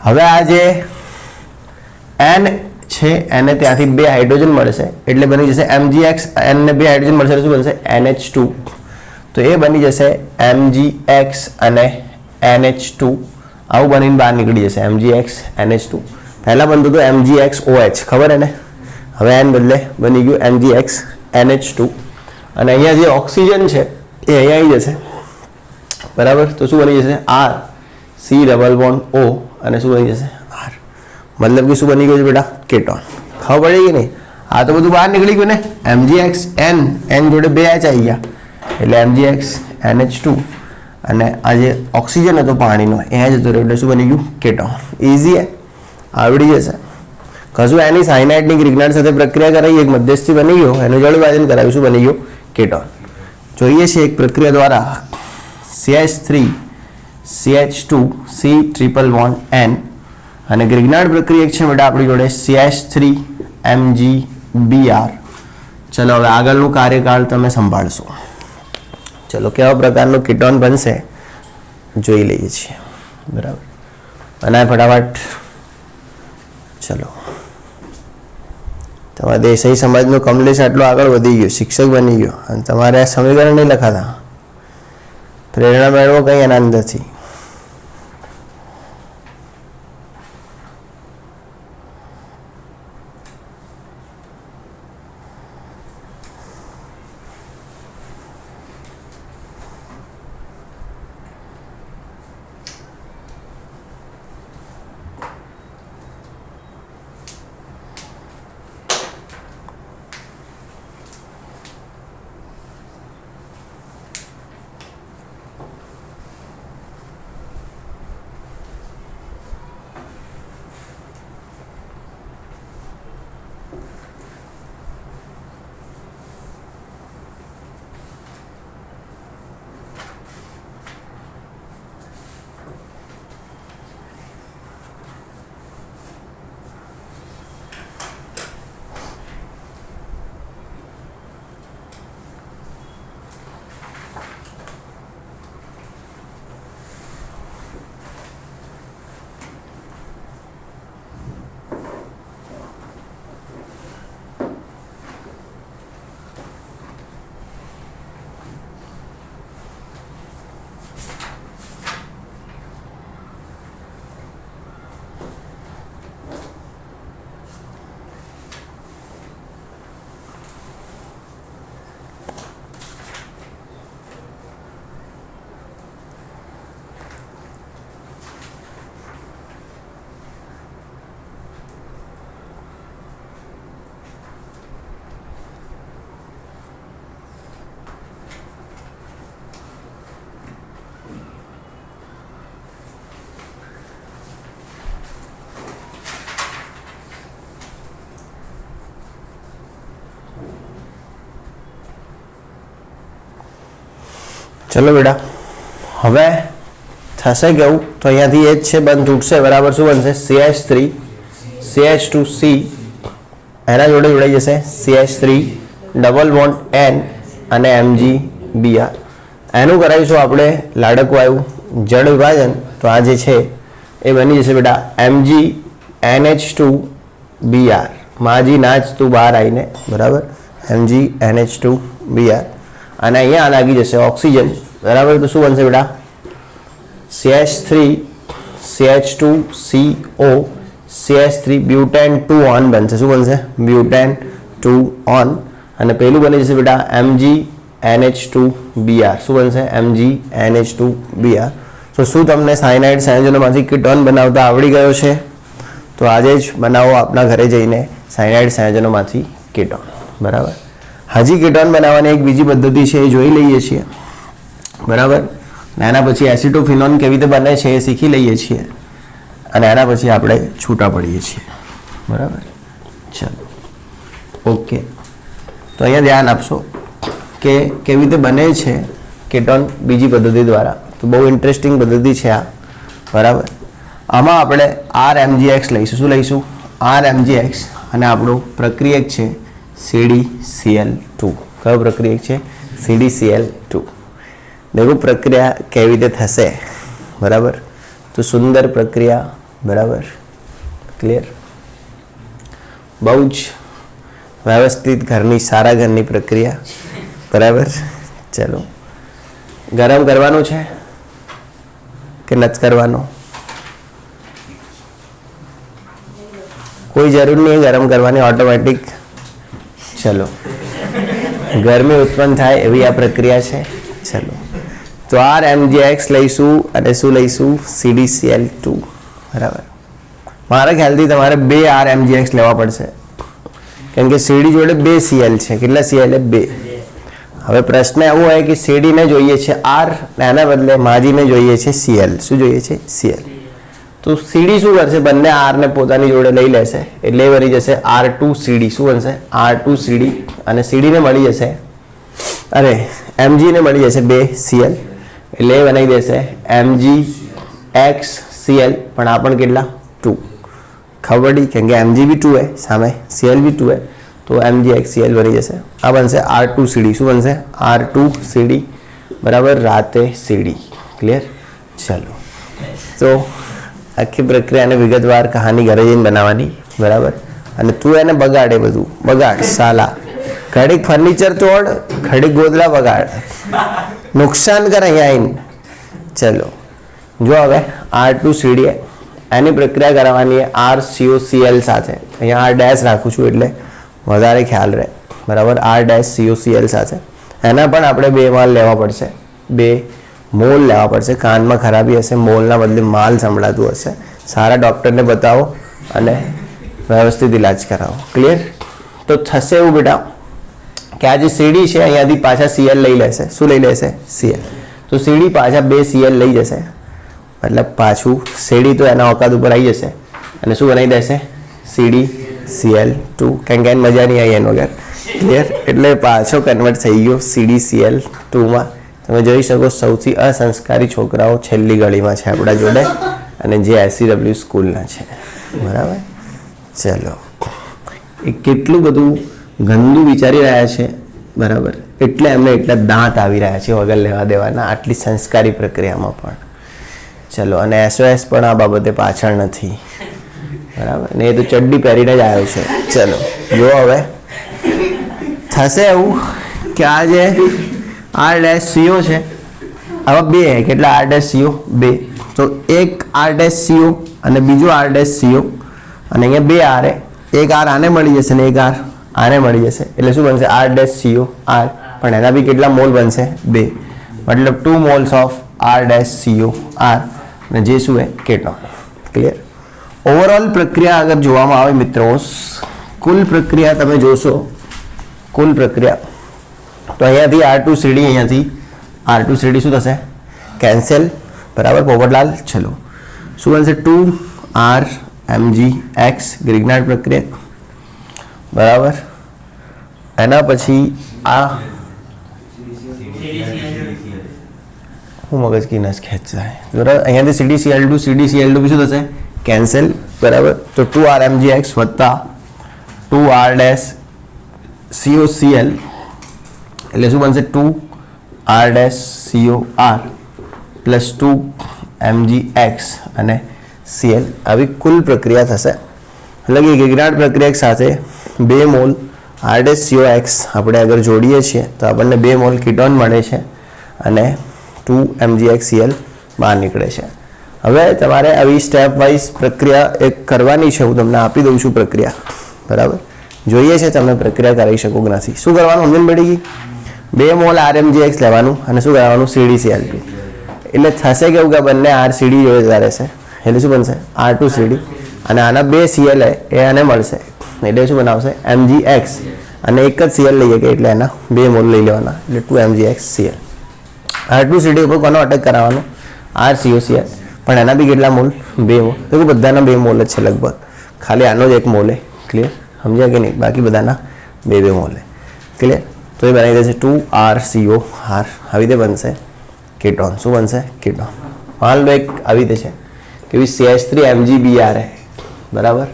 હવે આ જે N છે એને ત્યાંથી બે હાઇડ્રોજન મળશે, એટલે બની જશે MgX. N ને બે હાઇડ્રોજન મળશે એટલે શું બનશે? NH2. તો એ બની જશે MgX અને NH2. આવું બનીને બહાર નીકળી જશે MgX NH2. પહેલા બનતું હતું MgX-OH, ખબર હે ને? હવે એન બદલે બની ગયું MgX NH2. અને અહીંયા જે ઓક્સિજન છે એ અહીંયા આવી જશે, બરાબર. તો શું બની જશે? RC∪O, અને શું બની જશે? R. મતલબ કે શું બની ગયું છે બેટા? કેટોન. ખબર પડી કે નહીં? આ તો બધું બહાર નીકળી ગયું ને. MgX n જોડે 2 H આવી ગયા એટલે MgX NH2 અને આ જે ઓક્સિજન હતો પાણીનો એ જતો રહ્યો એટલે શું બની ગયું? કેટોન. ઇઝી આવડી જશે. કશું એની સાયનાઇડની ગ્રિગ્નાઇડ સાથે પ્રક્રિયા કરાવી, એક મધ્યસ્થી બની ગયો, એનું જળ વિભાજન કરાવ્યું, શું બની ગયું? કેટોન. જોઈએ છે એક પ્રક્રિયા દ્વારા CH3 CH2 C triple bond N અને ગ્રિગ્નાઇડ પ્રક્રિયા છે બેટા આપણી જોડે CH3 MgBr. ચલો હવે આગળનું કાર્યકાળ તમે સંભાળશો. ચલો કેવા પ્રકારનું કીટોન બનશે જોઈ લઈએ છીએ. બરાબર, અને ફટાફટ ચલો. તમારા દેસાઈ સમાજનો કમલેશ આટલો આગળ વધી ગયો, શિક્ષક બની ગયો અને તમારે આ સમીકરણ નહીં લખાતા. પ્રેરણા મેળવો કંઈ એના અંદરથી. ચલો બેટા, હવે થશે કેવું? તો અહીંયાથી એ જ છે, બંધ તૂટશે. બરાબર, શું બનશે? CH3 CH2C એના જોડે જોડાઈ જશે CH3 ડબલ બોન્ડ N અને MgBr. એનું કરાવીશું આપણે લાડકવાયું જળ વિભાજન. તો આ જે છે એ બની જશે બેટા MgNH2Br. માજી નાચ તું બહાર આવીને. બરાબર, MgNH2Br અને અહીંયા લાગી જશે ઓક્સિજન. બરાબર, તો શું બનશે બેટા? CH3 CH2CO CH3 butane 2 on બનશે. શું બનશે? Butane 2 on. અને પેલું બની જશે બેટા MgNH2Br. શું બનશે? MgNH2Br. તો શું તમને સાયનાઇડ સંયોજનોમાંથી કીટોન બનાવતા આવડી ગયો છે? તો આજે જ બનાવો આપણા ઘરે જઈને સાયનાઇડ સંયોજનોમાંથી કીટોન. બરાબર, હજી કીટોન બનાવવાની એક બીજી પદ્ધતિ છે, એ જોઈ લઈએ છીએ. બરાબર, એના પછી એસિટોફિનોન કેવી રીતે બને છે એ શીખી લઈએ છીએ અને એના પછી આપણે છૂટા પડીએ છીએ. બરાબર, ચલો ઓકે. તો અહીંયા ધ્યાન આપશો કે કેવી રીતે બને છે કીટોન બીજી પદ્ધતિ દ્વારા. તો બહુ ઇન્ટરેસ્ટિંગ પદ્ધતિ છે આ. બરાબર, આમાં આપણે RMgX લઈશું. શું લઈશું? RMgX અને આપણું પ્રક્રિયક છે CdCl2. કયો પ્રક્રિયક છે? CdCl2. દેખો પ્રક્રિયા કેવી રીતે થશે. બરાબર, તો સુંદર પ્રક્રિયા. બરાબર, ક્લિયર? બહુ જ વ્યવસ્થિત ઘરની, સારા ઘરની પ્રક્રિયા. બરાબર, ચલો ગરમ કરવાનું છે કે નથી કરવાનું? કોઈ જરૂર નહીં ગરમ કરવાની, ઓટોમેટિક. ચલો, ગરમી ઉત્પન્ન થાય એવી આ પ્રક્રિયા છે. ચલો, તો RMgX લઈશું અને શું લઈશું? CdCl2. બરાબર, મારા ખ્યાલથી તમારે 2 RMgX લેવા પડશે. કેમ કે સીડી જોડે 2 Cl છે. કેટલા Cl છે? 2. હવે પ્રશ્ન એવો હોય કે સીડીને જોઈએ છે R, એના બદલે માજીને જોઈએ છે Cl. શું જોઈએ છે? Cl. તો સીડી શું કરશે? બંને R ને પોતાની જોડે લઈ લેશે એટલે એ બની જશે R2CD. શું બનશે? R2CD. અને સીડીને મળી જશે, અરે Mg ને મળી જશે 2 Cl એટલે એ બનાવી દેશે MgXCl. પણ આ પણ કેટલા? 2. ખબર પડી? કેમ કે Mg भी 2 है, સામે Cl भी 2 है, तो MgXCl બની જશે. આ બનશે R2CD. શું બનશે? R2CD બરાબર રાતે સીડી. ક્લિયર? ચલો, તો આખી પ્રક્રિયાને વિગતવાર કહાની ઘરે જઈને બનાવવાની. બરાબર? અને તું એને બગાડે, બધું બગાડ સાલા. ઘડીક ફર્નિચર તોડ, ઘડીક ગોદડા બગાડ, નુકસાન કર અહીંયા આવીને. ચલો જો હવે R2CD એની પ્રક્રિયા કરવાની RCOCl સાથે. અહીંયા R ડેશ રાખું છું એટલે વધારે ખ્યાલ રહે. બરાબર? R-COCl સાથે એના પણ આપણે 2 માલ લેવા પડશે, 2 મોલ લેવા પડશે. કાનમાં ખરાબી હશે, મોલના બદલે માલ સંભળાતું હશે, સારા ડૉક્ટરને બતાવો અને વ્યવસ્થિત ઇલાજ કરાવો. ક્લિયર? તો થશે એવું બેટા કે આ જે સીડી છે અહીંયાથી પાછા Cl લઈ લેશે. શું લઈ લેશે? Cl. તો સીડી પાછા 2 Cl લઈ જશે, મતલબ પાછું સીડી તો એના ઓકાત ઉપર આવી જશે અને શું બનાવી દેશે? CdCl2. કેમ કે મજા નહીં આવી એનો વગર. ક્લિયર? એટલે પાછો કન્વર્ટ થઈ ગયો CdCl2માં. તમે જોઈ શકો સૌથી અસંસ્કારી છોકરાઓ છેલ્લી ગળીમાં છે આપણા જોડે, અને જે SCW સ્કૂલના છે. બરાબર? ચલો, એ કેટલું બધું ગંદુ વિચારી રહ્યા છે. બરાબર? એટલે એમને એટલા દાંત આવી રહ્યા છે વગર લેવા દેવાના આટલી સંસ્કારી પ્રક્રિયામાં પણ. ચલો, અને SOS પણ આ બાબતે પાછળ નથી. બરાબર ને? એ તો ચડ્ડી પહેરીને જ આવ્યો છે. ચલો જો હવે થશે એવું કે આ જે R-CO છે, આવા 2 કેટલા R-CO? 2. તો એક R-CO અને બીજો R-CO, અને અહીંયા 2 R, એક R આને મળી જશે ને એક R આને મળી જશે એટલે શું બનશે? R-CO R. પણ એના બી કેટલા મોલ બનશે? 2. મતલબ 2 મોલ્સ ઓફ R-CO R, અને જે શું है કેટોન. ક્લિયર? ઓવરઓલ પ્રક્રિયા અગર જોવામાં આવે મિત્રો, કુલ પ્રક્રિયા તમે જોશો, કુલ પ્રક્રિયા તો અહીંયાથી R2CD, અહીંયાથી R2CD શું થશે? કેન્સલ. બરાબર પોપટલાલ? ચલો, શું બનશે? 2RMgX ગ્રિગ્નાર્ડ પ્રક્રિયા. બરાબર? એના પછી આ હું મગજ કી નસ ખેંચાય. બરાબર? અહીંયાથી CdCl2, CdCl2 બી શું થશે? કેન્સલ. બરાબર? તો 2RMgX વત્તા 2R-COCl એટલે શું બનશે? 2R-COR પ્લસ 2MgX અને Cl. આવી કુલ પ્રક્રિયા થશે. એટલે કે ગ્રિગ્નાર્ડ પ્રક્રિયા સાથે 2 મોલ R-COX આપણે અગર જોડીએ છીએ તો આપણને 2 મોલ કીટોન મળે છે અને 2MgX Cl બહાર નીકળે છે. હવે તમારે આવી સ્ટેપ વાઇઝ પ્રક્રિયા એક કરવાની છે. હું તમને આપી દઉં છું પ્રક્રિયા. બરાબર? જોઈએ છે તમે પ્રક્રિયા કરી શકો કે નથી. શું કરવાનું? સમજણ પડી ગઈ? 2 મોલ RMgX લેવાનું અને શું કરવાનું? CdCl2. એટલે થશે કેવું કે બંને RCD જોડે રહેશે એટલે શું બનશે? R2CD. અને આના 2 Cl એ આને મળશે એટલે શું બનાવશે? MgX. અને એક જ Cl લઈએ કે એટલે એના 2 મોલ લઈ લેવાના એટલે 2MgX Cl. R2CD ઉપર કોનો અટેક કરાવવાનો? RCOCl. પણ એના બી કેટલા મોલ? 2 મોલ. તો બધાના 2 મોલ જ છે લગભગ, ખાલી આનો જ 1 મોલ છે. ક્લિયર? સમજ્યા કે નહીં? બાકી બધાના 2 મોલ છે. ક્લિયર? તો એ બનાવી દેશે 2RCOR. આવી રીતે બનશે કેટોન. શું બનશે? કેટોન. માન લો એક આવી રીતે છે કે CH3MgBr है. બરાબર?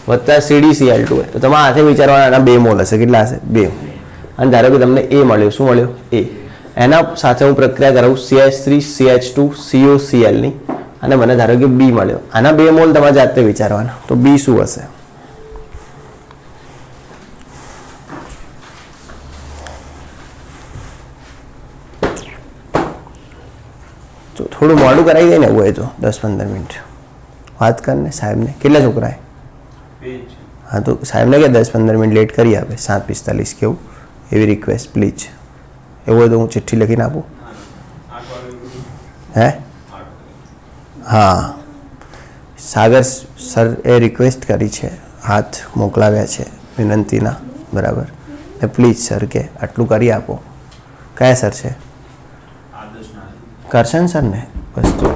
વત્તા CdCl2 है. તો તમારા હાથે વિચારવાના 2 મોલ હશે. કેટલા હશે? 2. અને ધારો કે તમને A મળ્યો. શું મળ્યો? A. એના સાથે હું પ્રક્રિયા કરાવું CH3CH2COCl ની, અને મને ધારો કે B મળ્યો. આના 2 મોલ તમારે જાતે વિચારવાના. તો B શું હશે? તો થોડું મોડું કરાવી દે ને એવું હોય તો 10-15 મિનિટ વાત કરને સાહેબને. કેટલા છોકરા? हाँ तो साहब ने क्या 10-15 मिनट लेट करी आप 7:45 केवं एवी रिक्वेस्ट प्लीज एवं तो हूँ चिट्ठी लखीने आपू है हाँ सागर सर ए रिक्वेस्ट करी है हाथ मोकलाव्या है વિનંતીના, બરાબર. ને પ્લીઝ સર કે આટલું કરી આપો. કયા સર છે? કરશન સર ને? બસ તું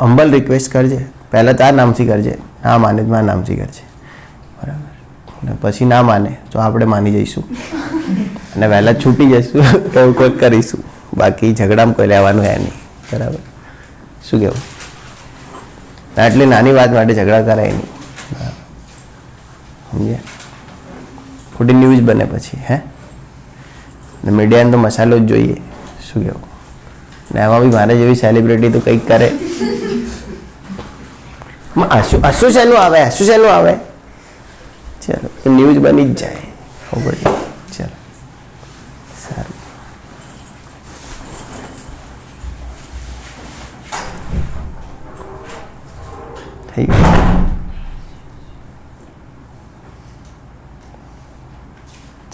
હમ્બલ રિક્વેસ્ટ કરજે. પહેલાં તાર નામથી કરજે, ના માને તો મારા નામથી કરજે, બરાબર. ને પછી ના માને તો આપણે માની જઈશું અને વહેલા છૂટી જઈશું તો એવું કંઈક કરીશું. બાકી ઝઘડામાં કોઈ લેવાનું હે નહીં, બરાબર. શું કહેવું? આટલી નાની વાત માટે ઝઘડા કરાય નહીં, સમજ્યા? ખોટી ન્યૂઝ બને પછી હે ને મીડિયાને તો મસાલો જ જોઈએ. શું કહેવું? ને એમાં બી મારે જેવી સેલિબ્રિટી તો કંઈક કરે. શું શેનું આવે? શું શેનું આવે? ચાલો ન્યૂઝ બની જ જાય. ખબર? ચાલો સારું. થઈ ગયું.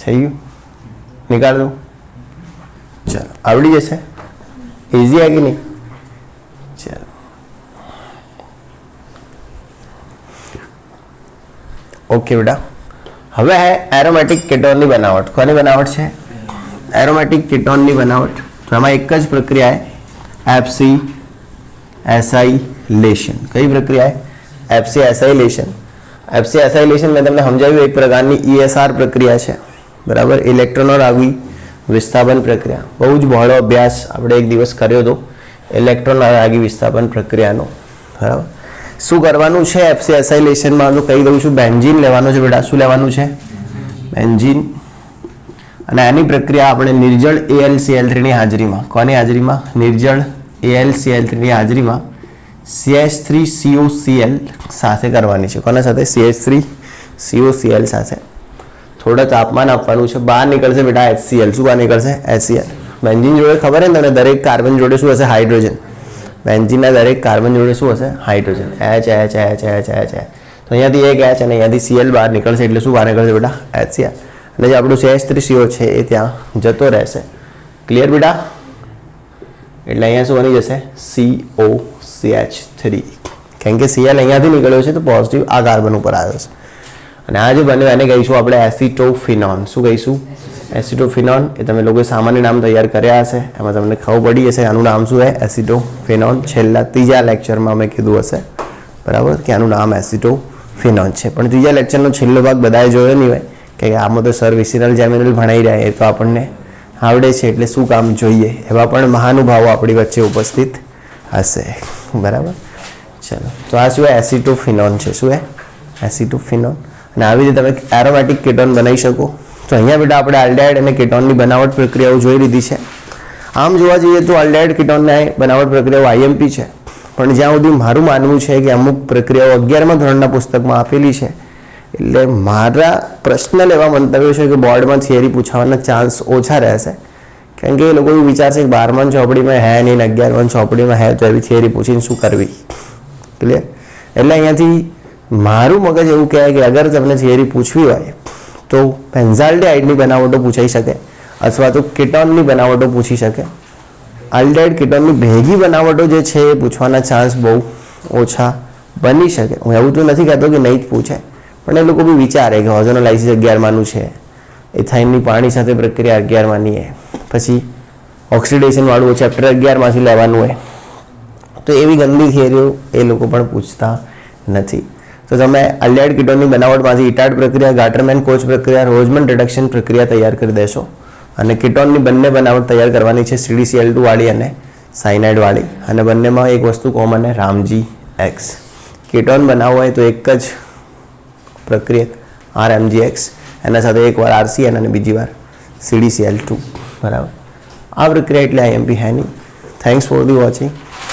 થઈ ગયું? નીકાળ દઉં? ચાલો આવડી જશે? ઇઝી આ કે નહીં? ચાલો ઓકે બેટા. હવે હે એરોમેટિક કેટોનની બનાવટ. કોની બનાવટ છે? એરોમેટિક કેટોનની બનાવટ. તો એમાં એક જ પ્રક્રિયા है एफसी एसाइलेशन. કઈ પ્રક્રિયા है? FC acylation. एफसी एसाइलेशन મેં તમને સમજાવ્યું એક પ્રકારની ESR પ્રક્રિયા છે, બરાબર. ઇલેક્ટ્રોનોરાગી વિસ્થાપન પ્રક્રિયા. બહુ જ બહોળો અભ્યાસ આપણે એક દિવસ કર્યો હતો ઇલેક્ટ્રોનોરાગી વિસ્થાપન પ્રક્રિયાનો, બરાબર. શું કરવાનું છે એફસી એસાઇલેશનમાં તો કહી દઉં છું. બેન્ઝીન લેવાનો છે બેટા. શું લેવાનું છે? બેન્ઝીન. અને આની પ્રક્રિયા આપણે નિર્જળ AlCl3 ની હાજરીમાં, કોની હાજરીમાં? નિર્જળ AlCl3 ની હાજરીમાં CH3COCl સાથે કરવાની છે. કોના સાથે? CH3COCl સાથે. થોડા તાપમાન આપવાનું છે. બહાર નીકળશે બેટા HCl. શું બહાર નીકળશે? HCl. બેન્ઝીન જોડે ખબર છે ને તમને, દરેક કાર્બન જોડે શું હશે? હાઇડ્રોજન. બેન્ઝીનના દરેક કાર્બન જોડે શું હશે? હાઇડ્રોજન. H. તો અહીંયાથી એક H અને અહીંયાથી Cl બહાર નીકળશે એટલે શું બહાર નીકળશે બેટા? HCl. અને જે આપણું CH3CO છે એ ત્યાં જતો રહેશે. ક્લિયર બેટા? એટલે અહીંયા શું બની જશે? COCH3. કેમ કે Cl અહીંયાથી નીકળ્યો છે તો પોઝિટિવ આ કાર્બન ઉપર આવ્યો છે. અને આ જે બન્યું એને કહીશું આપણે એસિટોફિનોન. શું કહીશું? એસિટોફિનોન. એ તમે લોકોએ સામાન્ય નામ તૈયાર કર્યા હશે, એમાં તમને ખબર પડી હશે આનું નામ શું છે? એસિટોફિનોન. છેલ્લા ત્રીજા લેક્ચરમાં અમે કીધું હશે, બરાબર, કે આનું નામ એસિટોફિનોન છે. પણ ત્રીજા લેક્ચરનો છેલ્લો ભાગ બધાએ જોયો નહીં હોય કે આમાં તો સર વિસિનલ જેમિનલ ભણાઈ રહ્યા, એ તો આપણને આવડે છે એટલે શું કામ જોઈએ. એવા પણ મહાનુભાવો આપણી વચ્ચે ઉપસ્થિત હશે, બરાબર. ચલો તો આ શું? એસિટોફિનોન છે. શું છે? એસિટોફિનોન. અને આવી રીતે તમે એરોમેટિક કેટોન બનાવી શકો. તો અહીંયા બેટા આપણે આલ્ડિહાઇડ અને કેટોનની બનાવટ પ્રક્રિયાઓ જોઈ લીધી છે. આમ જોવા જઈએ તો આલ્ડિહાઇડ કેટોનની બનાવટ પ્રક્રિયાઓ IMP છે, પણ જ્યાં સુધી મારું માનવું છે કે અમુક પ્રક્રિયાઓ 11મા ધોરણના પુસ્તકમાં આપેલી છે, એટલે મારા પર્સનલ એવા મંતવ્યો છે કે બોર્ડમાં થિયરી પૂછવાના ચાન્સ ઓછા રહેશે. કારણ કે એ લોકો એવું વિચારશે કે 12મા ચોપડીમાં હે નહીં ને 11મા ચોપડીમાં હે તો એવી થિયરી પૂછીને શું કરવી. ક્લિયર? એટલે અહીંયાથી મારું મગજ એવું કહે કે અગર તમને થિયરી પૂછવી હોય તો બેન્ઝાલ્ડિહાઇડની બનાવટો પૂછાઈ શકે અથવા તો કેટોનની બનાવટો પૂછી શકે. આલ્ડિહાઇડ કેટોનની ભેગી બનાવટો જે છે એ પૂછવાના ચાન્સ બહુ ઓછા બની શકે. હું એવું તો નથી કહેતો કે નહીં જ પૂછે, પણ એ લોકો બી વિચારે કે ઓઝોનોલાઇસિસ 11માનું છે, એથાઇનની પાણી સાથે પ્રક્રિયા 11માની છે, પછી ઓક્સિડેશનવાળું ચેપ્ટર 11માંથી લેવાનું હોય, તો એવી ગંદી થિયરીઓ એ લોકો પણ પૂછતા નથી. તો તમે આલ્ડિહાઇડ કેટોનની બનાવટમાંથી ઇટાડ પ્રક્રિયા, ગાટરમેન કોચ પ્રક્રિયા, રોઝમન રિડક્શન પ્રક્રિયા તૈયાર કરી દેશો. અને કેટોનની બંને બનાવટ તૈયાર કરવાની છે, CdCl2 વાળી અને સાયનાઇડ વાળી. અને બંનેમાં એક વસ્તુ કોમન છે, રામજી X. કેટોન બનાવવો હોય તો એક જ પ્રક્રિયા RMgX, એના સાથે એકવાર RCN અને બીજી વાર CdCl2, બરાબર. આ પ્રક્રિયા એટલે IMP હે નહીં. Thanks for the watching.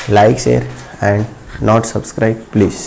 Like, share and not subscribe please.